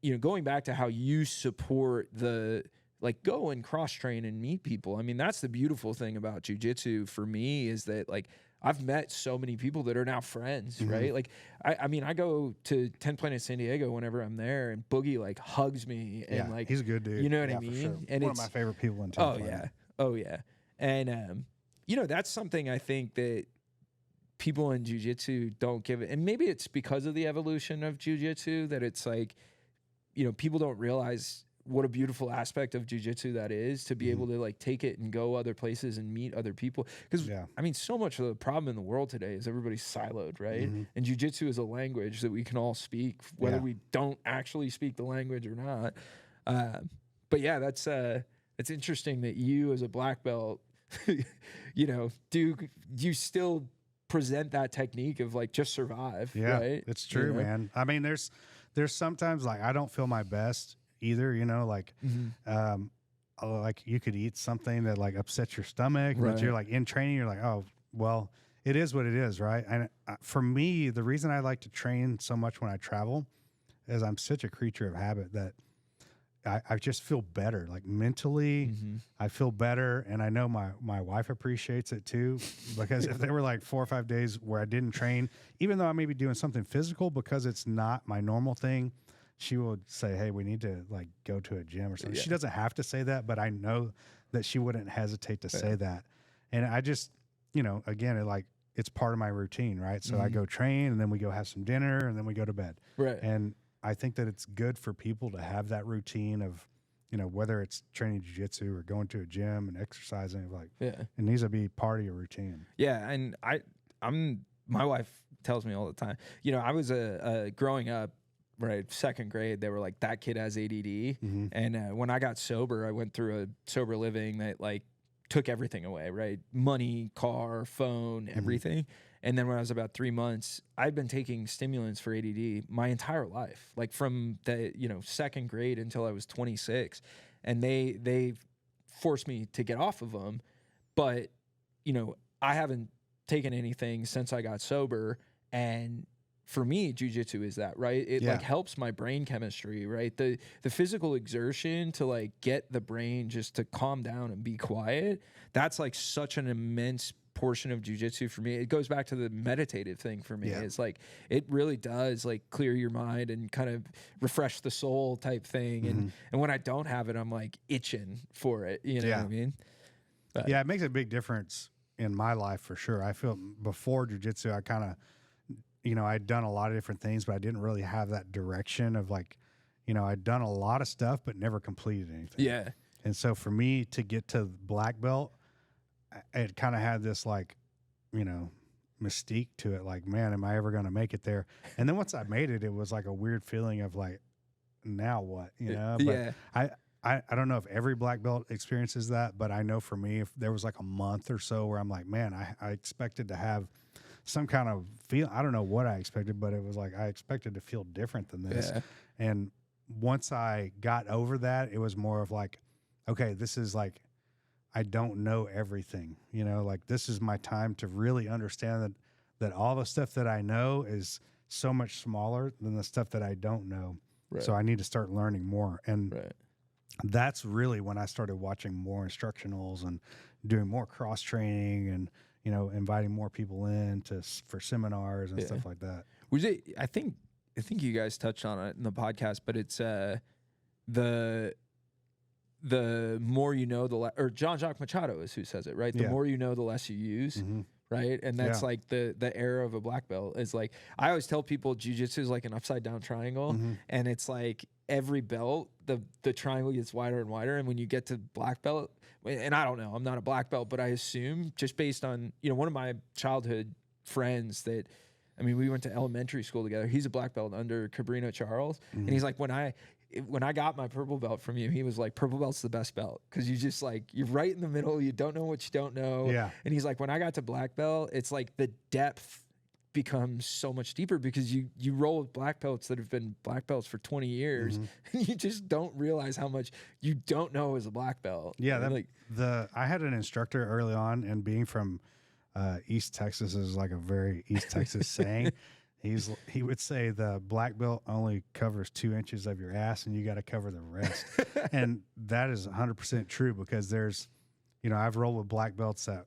Speaker 3: you know, going back to how you support the, like, go and cross train and meet people. I mean, that's the beautiful thing about jiu-jitsu for me, is that like I've met so many people that are now friends, right? Like, I mean, I go to 10 Planet San Diego whenever I'm there, and Boogie like hugs me, and like
Speaker 2: he's a good dude.
Speaker 3: You know what I
Speaker 2: for
Speaker 3: mean?
Speaker 2: sure.
Speaker 3: And
Speaker 2: One of my favorite people in town.
Speaker 3: Oh yeah, and you know, that's something I think that people in jiu-jitsu don't give it, and maybe it's because of the evolution of jiu-jitsu that it's like, you know, people don't realize what a beautiful aspect of jiu-jitsu that is, to be able to like take it and go other places and meet other people. Because I mean, so much of the problem in the world today is everybody's siloed, right? And jiu-jitsu is a language that we can all speak, whether we don't actually speak the language or not. But yeah, that's it's interesting that you as a black belt, you know, do you still present that technique of like just survive?
Speaker 2: Yeah,
Speaker 3: right?
Speaker 2: It's true, man. I mean, there's sometimes like I don't feel my best either, you know, like like you could eat something that like upsets your stomach, but you're like in training, you're like, oh, well, it is what it is, right? And for me, the reason I like to train so much when I travel is I'm such a creature of habit that I just feel better, like mentally. I feel better, and I know my wife appreciates it too, because if there were like 4 or 5 days where I didn't train, even though I may be doing something physical because it's not my normal thing, she would say, hey, we need to like go to a gym or something. She doesn't have to say that, but I know that she wouldn't hesitate to say that. And I just, you know, again, it's part of my routine, right? So I go train, and then we go have some dinner, and then we go to bed.
Speaker 3: Right.
Speaker 2: And I think that it's good for people to have that routine of, you know, whether it's training jiu-jitsu or going to a gym and exercising, like, it needs to be part of your routine.
Speaker 3: Yeah. And my wife tells me all the time, you know, I was growing up, right, 2nd grade, they were like, that kid has ADD. And when I got sober, I went through a sober living that like took everything away, right? Money, car, phone, everything. And then when I was about 3 months, I'd been taking stimulants for ADD my entire life, like from the, you know, 2nd grade until I was 26. And they forced me to get off of them. But, you know, I haven't taken anything since I got sober. And for me, jiu-jitsu is that, right? It like helps my brain chemistry, right? The physical exertion to like get the brain just to calm down and be quiet. That's like such an immense portion of jiu-jitsu for me. It goes back to the meditative thing for me. It's like, it really does like clear your mind and kind of refresh the soul type thing. And when I don't have it, I'm like itching for it. You know what I mean? But,
Speaker 2: it makes a big difference in my life for sure. I feel before jiu-jitsu, I kind of, you know, I'd done a lot of different things, but I didn't really have that direction of like, you know, I'd done a lot of stuff, but never completed anything.
Speaker 3: Yeah.
Speaker 2: And so for me to get to black belt, it kind of had this like, you know, mystique to it. Like, man, am I ever going to make it there? And then once I made it, it was like a weird feeling of like, now what, you know? But I don't know if every black belt experiences that, but I know for me, if there was like a month or so where I'm like, man, I expected to have some kind of feel. I don't know what I expected, but it was like I expected to feel different than this. And once I got over that, it was more of like, okay, this is like, I don't know everything, you know, like this is my time to really understand that all the stuff that I know is so much smaller than the stuff that I don't know. So I need to start learning more. And that's really when I started watching more instructionals and doing more cross training and, you know, inviting more people in for seminars and stuff like that.
Speaker 3: Was it, I think you guys touched on it in the podcast, but it's the more you know, or Jean-Jacques Machado is who says it, right? The more you know, the less you use, right? And that's like the era of a black belt is like, I always tell people jiu-jitsu is like an upside down triangle, and it's like every belt, the triangle gets wider and wider, and when you get to black belt, and I don't know, I'm not a black belt, but I assume just based on, you know, one of my childhood friends that, I mean, we went to elementary school together. He's a black belt under Cabrino Charles, and he's like, when I got my purple belt from you, he was like, purple belt's the best belt. Cause you just like, you're right in the middle. You don't know what you don't know.
Speaker 2: Yeah.
Speaker 3: And he's like, when I got to black belt, it's like the depth becomes so much deeper because you roll with black belts that have been black belts for 20 years. And you just don't realize how much you don't know as a black belt.
Speaker 2: Yeah. I had an instructor early on, and being from East Texas is like a very East Texas saying. He would say the black belt only covers 2 inches of your ass, and you got to cover the rest. And that is 100% true, because there's, you know, I've rolled with black belts that,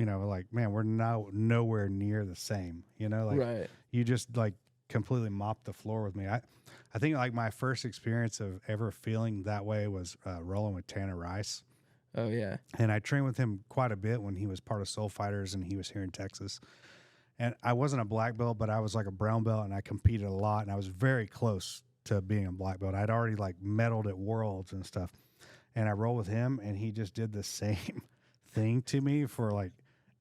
Speaker 2: like, man, we're nowhere near the same, like
Speaker 3: Right.
Speaker 2: you just like completely mopped the floor with me. I think like my first experience of ever feeling that way was rolling with Tanner Rice.
Speaker 3: Oh yeah.
Speaker 2: And I trained with him quite a bit when he was part of Soul Fighters and he was here in Texas. And I wasn't a black belt, but I was like a brown belt, and I competed a lot, and I was very close to being a black belt. I'd already like medaled at Worlds and stuff. And I rolled with him, and he just did the same thing to me for like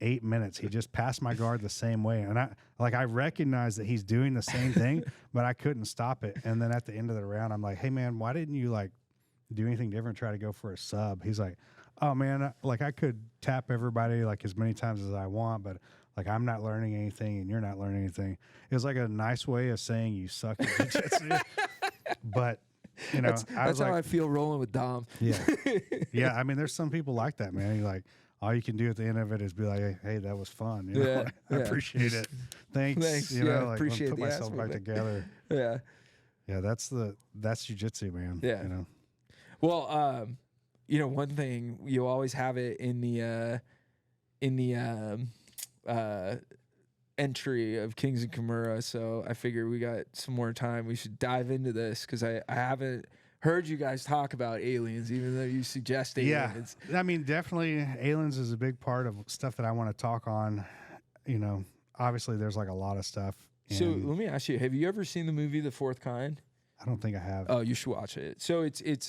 Speaker 2: 8 minutes. He just passed my guard the same way. And I recognized that he's doing the same thing, but I couldn't stop it. And then at the end of the round, I'm like, hey man, why didn't you like do anything different? Try to go for a sub. He's like, oh man, like I could tap everybody like as many times as I want, but like I'm not learning anything and you're not learning anything. It was like a nice way of saying you suck at jiu-jitsu. But
Speaker 3: that's how I feel rolling with Dom.
Speaker 2: Yeah. Yeah. I mean, there's some people like that, man. You like, all you can do at the end of it is be like, hey, that was fun. I appreciate it. Thanks.
Speaker 3: Like, appreciate
Speaker 2: put myself back together.
Speaker 3: Yeah.
Speaker 2: Yeah. That's jiu-jitsu, man.
Speaker 3: Yeah. Well, one thing, you always have it in the entry of Kings and Kimura, so I figure we got some more time. We should dive into this because I haven't heard you guys talk about aliens, even though you suggest aliens.
Speaker 2: Yeah, I mean, definitely aliens is a big part of stuff that I want to talk on. Obviously there's like a lot of stuff.
Speaker 3: So let me ask you, have you ever seen the movie The Fourth Kind?
Speaker 2: I don't think I have.
Speaker 3: Oh, you should watch it. So it's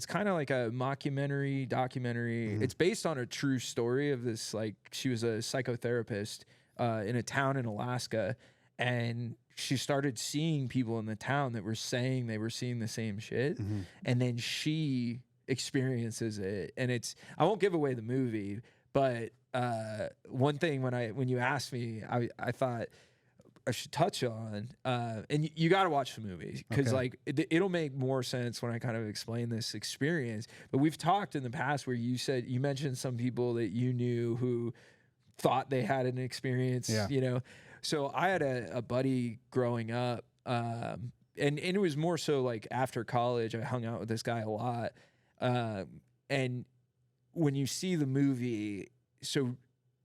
Speaker 3: kind of like a documentary. Mm-hmm. It's based on a true story of this, like, she was a psychotherapist in a town in Alaska, and she started seeing people in the town that were saying they were seeing the same shit, mm-hmm. and then she experiences it. And I won't give away the movie, but one thing when you asked me, I thought I should touch on, and you got to watch the movie because like it'll make more sense when I kind of explain this experience. But we've talked in the past where you mentioned some people that you knew who thought they had an experience, So I had a buddy growing up, and it was more so like after college, I hung out with this guy a lot. And when you see the movie, so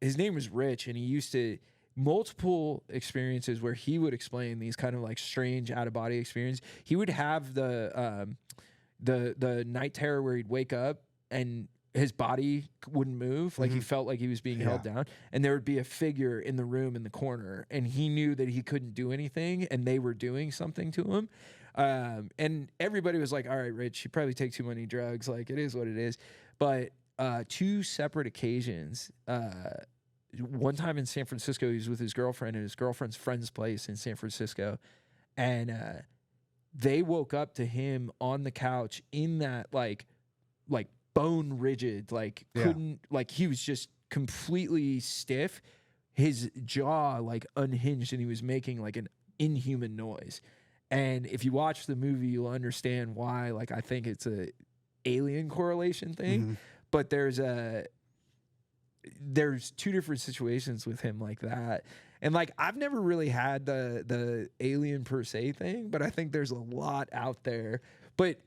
Speaker 3: his name was Rich, and he used to multiple experiences where he would explain these kind of like strange out of body experience. He would have the night terror where he'd wake up and his body wouldn't move. Like, mm-hmm. he felt like he was being held down, and there would be a figure in the room in the corner, and he knew that he couldn't do anything, and they were doing something to him. And everybody was like, all right, Rich, you probably take too many drugs. Like, it is what it is. But 2 separate occasions, one time in San Francisco, he was with his girlfriend at his girlfriend's friend's place in San Francisco, and they woke up to him on the couch in that like bone rigid, like couldn't, like he was just completely stiff, his jaw like unhinged, and he was making like an inhuman noise. And if you watch the movie, you'll understand why. Like, I think it's a alien correlation thing, mm-hmm. but there's 2 different situations with him like that. And like, I've never really had the alien per se thing, but I think there's a lot out there. But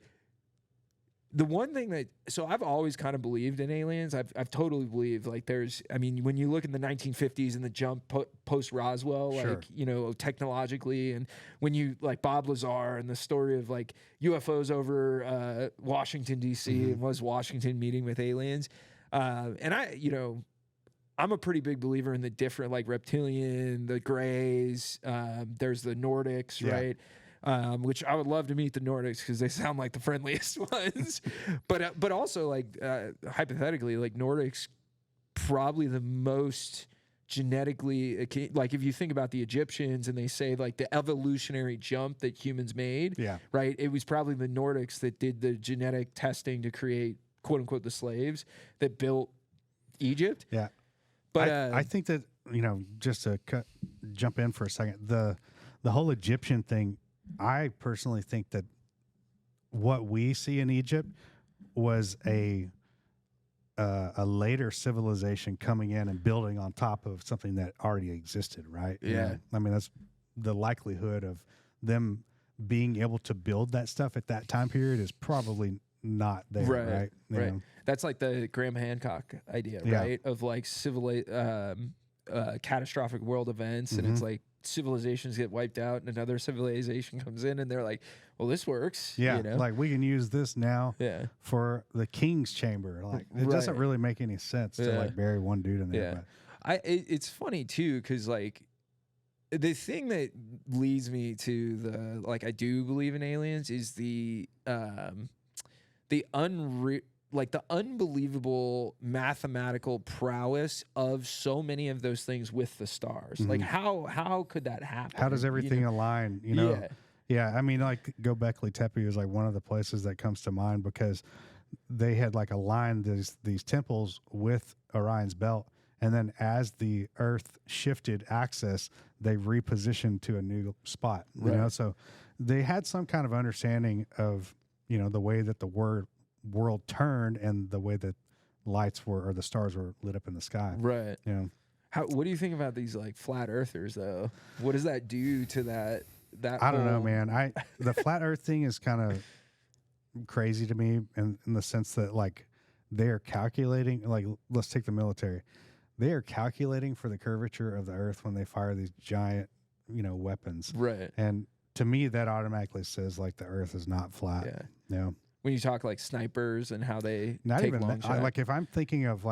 Speaker 3: the one thing so I've always kind of believed in aliens. I've totally believed, like, when you look in the 1950s and the jump post Roswell, sure. like, technologically, and when you like Bob Lazar and the story of like UFOs over Washington D.C. mm-hmm. and was Washington meeting with aliens. And I'm a pretty big believer in the different, like, reptilian, the Greys, there's the Nordics, right? Which I would love to meet the Nordics because they sound like the friendliest ones. But also, like, hypothetically, like, Nordics probably the most genetically, like, if you think about the Egyptians and they say like the evolutionary jump that humans made, right? It was probably the Nordics that did the genetic testing to create, quote unquote, the slaves that built Egypt. Yeah. But
Speaker 2: I think that, just to jump in for a second, the whole Egyptian thing, I personally think that what we see in Egypt was a later civilization coming in and building on top of something that already existed, right?
Speaker 3: Yeah.
Speaker 2: I mean, that's the likelihood of them being able to build that stuff at that time period is probably not there, right? You
Speaker 3: Right.
Speaker 2: know?
Speaker 3: That's like the Graham Hancock idea,
Speaker 2: Yeah.
Speaker 3: right? Of like catastrophic world events, and it's like civilizations get wiped out, and another civilization comes in, and they're like, "Well, this works."
Speaker 2: Yeah,
Speaker 3: you know?
Speaker 2: like we can use this now
Speaker 3: Yeah.
Speaker 2: for the king's chamber. Like it doesn't
Speaker 3: Right.
Speaker 2: really make any sense to
Speaker 3: Yeah.
Speaker 2: like bury one dude in there.
Speaker 3: Yeah.
Speaker 2: But
Speaker 3: It's funny too, because like the thing that leads me to the like I do believe in aliens is the unbelievable mathematical prowess of so many of those things with the stars. Like how could that happen?
Speaker 2: how does everything align? You know?
Speaker 3: Yeah.
Speaker 2: Yeah, I mean, like Göbekli Tepe is like one of the places that comes to mind because they had like aligned these temples with Orion's belt, and then as the Earth shifted axis, they repositioned to a new spot. You know, so they had some kind of understanding of the way that the world turned and the way that lights were or the stars were lit up in the sky.
Speaker 3: Right.
Speaker 2: You know,
Speaker 3: What do you think about these like flat earthers though? What does that do to that?
Speaker 2: I don't know, man. The flat Earth thing is kind of crazy to me in the sense that like they are calculating. Like, let's take the military. They are calculating for the curvature of the Earth when they fire these giant, weapons.
Speaker 3: Right.
Speaker 2: And to me, that automatically says like the Earth is not flat.
Speaker 3: Yeah.
Speaker 2: You know?
Speaker 3: When you talk like snipers and how they
Speaker 2: Not
Speaker 3: take
Speaker 2: even
Speaker 3: long
Speaker 2: that.
Speaker 3: shots.
Speaker 2: Like if I'm thinking of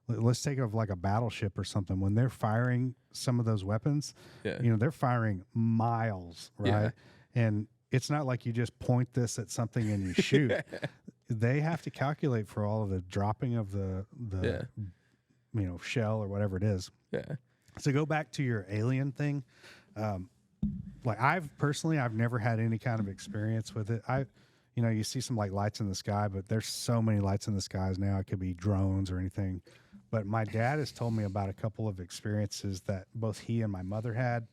Speaker 2: let's take of like a battleship or something, when they're firing some of those weapons,
Speaker 3: Yeah.
Speaker 2: they're firing miles, right?
Speaker 3: Yeah.
Speaker 2: And it's not like you just point this at something and you shoot. They have to calculate for all of the dropping of the shell or whatever it is.
Speaker 3: Yeah.
Speaker 2: So go back to your alien thing. Like I've never had any kind of experience with it. You see some like lights in the sky, but there's so many lights in the skies now. It could be drones or anything. But my dad has told me about a couple of experiences that both he and my mother had.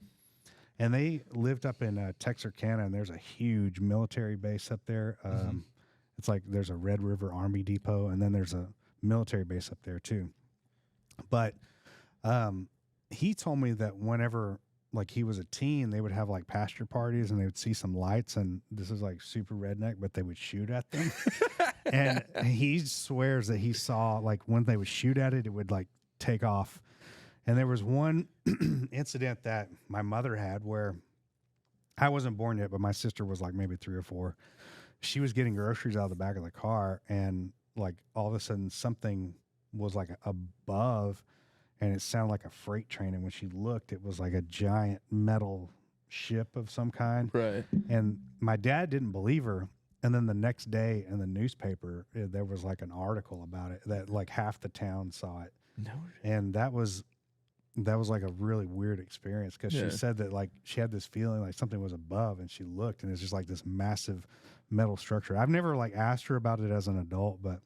Speaker 2: And they lived up in Texarkana, and there's a huge military base up there. It's like there's a Red River Army Depot, and then there's a military base up there too. But he told me that whenever like he was a teen, they would have like pasture parties and they would see some lights, and this is like super redneck, but they would shoot at them. And he swears that he saw like when they would shoot at it, it would like take off. And there was one incident that my mother had where I wasn't born yet, but my sister was like maybe 3 or 4. She was getting groceries out of the back of the car, and like all of a sudden something was like above, and it sounded like a freight train. And when she looked, it was like a giant metal ship of some kind.
Speaker 3: Right.
Speaker 2: And my dad didn't believe her. And then the next day in the newspaper, there was like an article about it that like half the town saw it.
Speaker 3: No.
Speaker 2: And that was like a really weird experience because she said that like she had this feeling like something was above, and she looked and it's just like this massive metal structure. I've never like asked her about it as an adult, but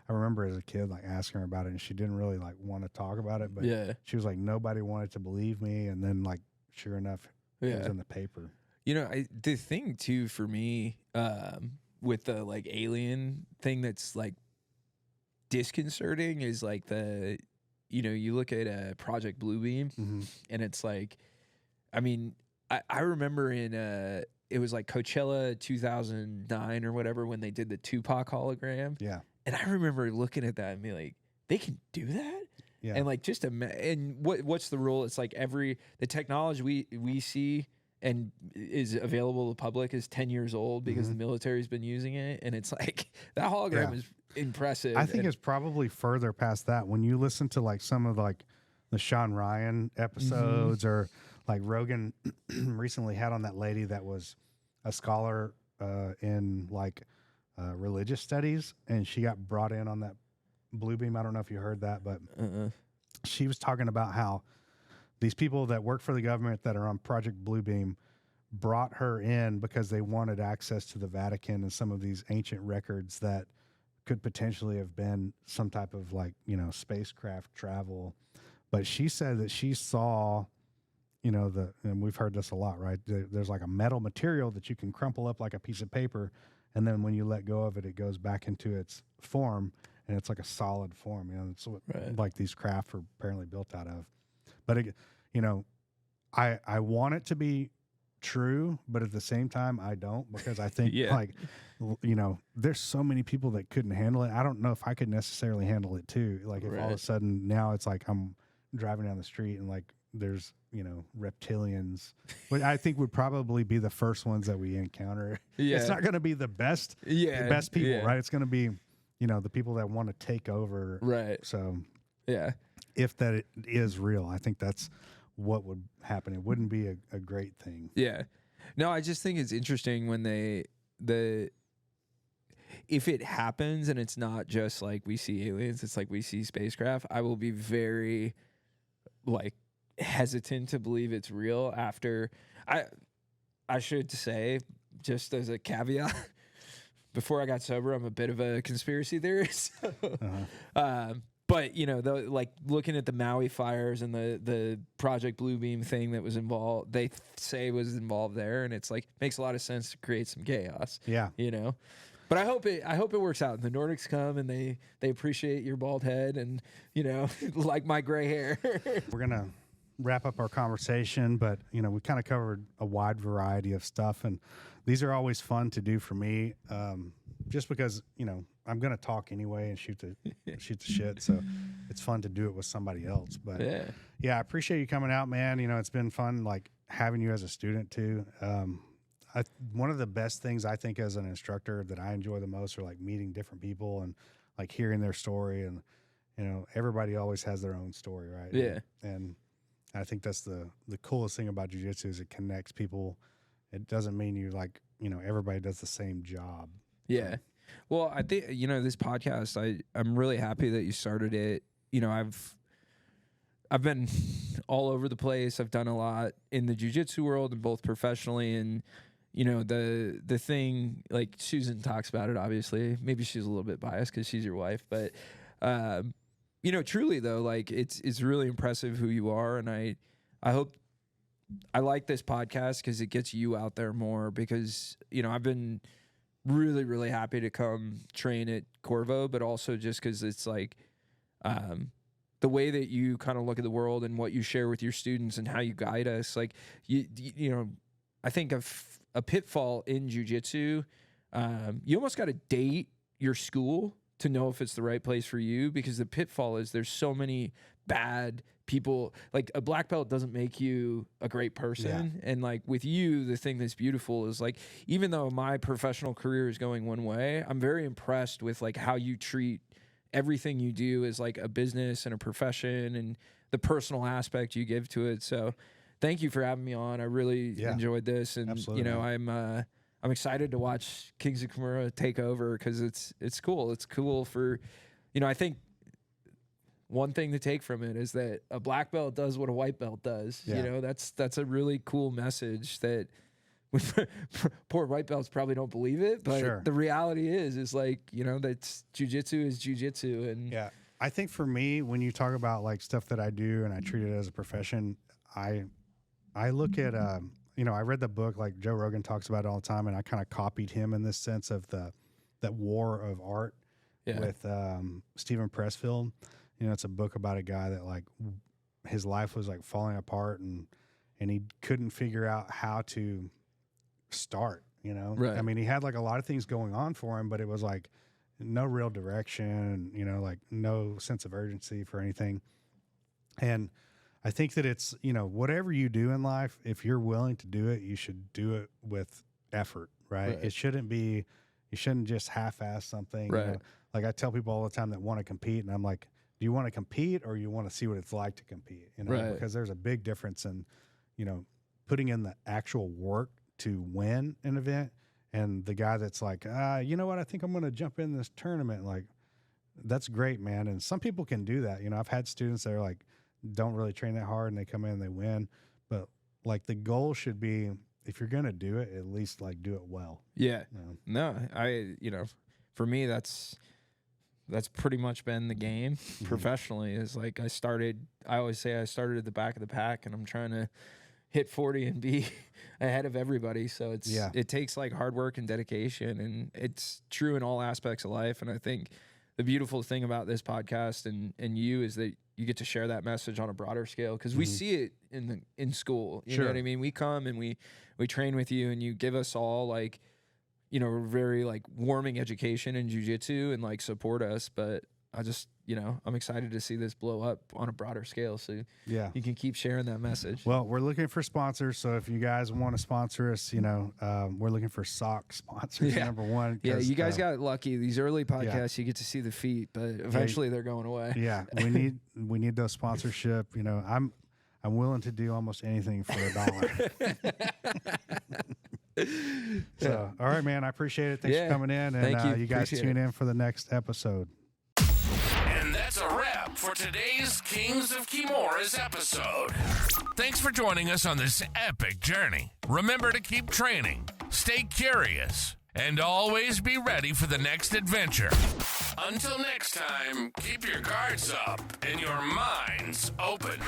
Speaker 2: I remember as a kid like asking her about it, and she didn't really like want to talk about it, but she was like, nobody wanted to believe me. And then like, sure enough, it was in the paper.
Speaker 3: The thing too for me with the like alien thing that's like disconcerting is like you look at Project Bluebeam, and it's like, I mean, I remember in it was like Coachella 2009 or whatever when they did the Tupac hologram.
Speaker 2: Yeah.
Speaker 3: And I remember looking at that and being like, they can do that?
Speaker 2: Yeah.
Speaker 3: And like and what's the rule? It's like the technology we see and is available to the public is 10 years old because the military's been using it, and it's like that hologram is impressive.
Speaker 2: I think it's probably further past that. When you listen to like some of like the Sean Ryan episodes, or like Rogan recently had on that lady that was a scholar in like religious studies, and she got brought in on that Bluebeam. I don't know if you heard that, but she was talking about how these people that work for the government that are on Project Bluebeam brought her in because they wanted access to the Vatican and some of these ancient records that could potentially have been some type of like, spacecraft travel. But she said that she saw, and we've heard this a lot, right? There's like a metal material that you can crumple up like a piece of paper, and then when you let go of it, it goes back into its form, and it's like a solid form. It's what like these craft were apparently built out of. But I want it to be true, but at the same time, I don't, because I think like you know, there's so many people that couldn't handle it. I don't know if I could necessarily handle it too. Like if all of a sudden now it's like I'm driving down the street and like there's, you know, reptilians, which I think would probably be the first ones that we encounter.
Speaker 3: Yeah.
Speaker 2: It's not going to be the best, people, right? It's going to be, you know, the people that want to take over.
Speaker 3: Right.
Speaker 2: So
Speaker 3: yeah,
Speaker 2: if that is real, I think that's what would happen. It wouldn't be a great thing.
Speaker 3: Yeah. No, I just think it's interesting when if it happens and it's not just like we see aliens, it's like we see spacecraft, I will be very like hesitant to believe it's real after I should say, just as a caveat, before I got sober, I'm a bit of a conspiracy theorist. But you know, like looking at the Maui fires and the Project Bluebeam thing that was involved, they say was involved there, and it's like makes a lot of sense to create some chaos.
Speaker 2: Yeah,
Speaker 3: you know. But I hope it works out. And the Nordics come and they appreciate your bald head and, you know, like my gray hair.
Speaker 2: We're gonna wrap up our conversation, but you know, we kind of covered a wide variety of stuff, and these are always fun to do for me, just because, you know, I'm gonna talk anyway and shoot the shit, so it's fun to do it with somebody else. But yeah, I appreciate you coming out, man. You know, it's been fun like having you as a student too. One of the best things I think as an instructor that I enjoy the most are like meeting different people and like hearing their story, and you know, everybody always has their own story, right?
Speaker 3: Yeah.
Speaker 2: And I think that's the coolest thing about jiu-jitsu is it connects people. It doesn't mean you like, you know, everybody does the same job.
Speaker 3: Yeah. Well, I think, you know, this podcast, I'm really happy that you started it. You know, I've been all over the place. I've done a lot in the jiu-jitsu world and both professionally, and you know, the thing, like Susan talks about it, obviously. Maybe she's a little bit biased because she's your wife. But, you know, truly, though, like, it's really impressive who you are. And I hope I like this podcast because it gets you out there more because, you know, I've been really, really happy to come train at Corvo, but also just because it's like the way that you kind of look at the world and what you share with your students and how you guide us. Like, you know, I think of a pitfall in jiu-jitsu, you almost got to date your school to know if it's the right place for you, because the pitfall is there's so many bad people. Like a black belt doesn't make you a great person. Yeah. And like with you, the thing that's beautiful is like, even though my professional career is going one way, I'm very impressed with like how you treat everything you do as like a business and a profession and the personal aspect you give to it. So thank you for having me on. I really enjoyed this, and
Speaker 2: absolutely,
Speaker 3: you know, I'm excited to watch Kings of Kimura take over because it's cool. It's cool for, you know, I think one thing to take from it is that a black belt does what a white belt does. Yeah. You know, that's a really cool message that poor white belts probably don't believe it, but the reality is like, you know, that's jiu-jitsu is jiu-jitsu. And
Speaker 2: yeah, I think for me, when you talk about like stuff that I do and I treat it as a profession, I look at, you know, I read the book, like Joe Rogan talks about it all the time, and I kind of copied him in this sense of that war of art with Stephen Pressfield. You know, it's a book about a guy that like his life was like falling apart, and he couldn't figure out how to start, you know?
Speaker 3: Right.
Speaker 2: I mean, he had like a lot of things going on for him, but it was like no real direction, you know, like no sense of urgency for anything. And I think that it's, you know, whatever you do in life, if you're willing to do it, you should do it with effort, right? It shouldn't be, you shouldn't just half-ass something.
Speaker 3: Right.
Speaker 2: You know? Like I tell people all the time that want to compete, and I'm like, do you want to compete or you want to see what it's like to compete? You know, because there's a big difference in, you know, putting in the actual work to win an event, and the guy that's like, you know what, I think I'm going to jump in this tournament. Like, that's great, man. And some people can do that. You know, I've had students that are like, don't really train that hard and they come in and they win. But like the goal should be, if you're going to do it, at least like do it well.
Speaker 3: Yeah.
Speaker 2: You know?
Speaker 3: No, you know, for me, that's pretty much been the game professionally. Is like I always say I started at the back of the pack, and I'm trying to hit 40 and be ahead of everybody. So it takes like hard work and dedication, and it's true in all aspects of life. And I think the beautiful thing about this podcast and you is that you get to share that message on a broader scale, because we see it in school. You know what I mean? We come and we train with you, and you give us all like you know, very like warming education in jiu-jitsu and like support us. But I just, you know, I'm excited to see this blow up on a broader scale. So
Speaker 2: Yeah.
Speaker 3: you can keep sharing that message.
Speaker 2: Well, we're looking for sponsors. So if you guys want to sponsor us, you know, we're looking for sock sponsors, number one.
Speaker 3: Yeah, you guys got lucky. These early podcasts, you get to see the feet, but eventually they're going away.
Speaker 2: Yeah, we need those sponsorship. You know, I'm willing to do almost anything for $1. So, all right, man, I appreciate it. Thanks for coming in, and
Speaker 3: Thank you.
Speaker 2: You guys
Speaker 3: Appreciate
Speaker 2: tune in for the next episode.
Speaker 1: And that's a wrap for today's Kings of Kimura's episode. Thanks for joining us on this epic journey. Remember to keep training, stay curious, and always be ready for the next adventure. Until next time, keep your guards up and your minds open.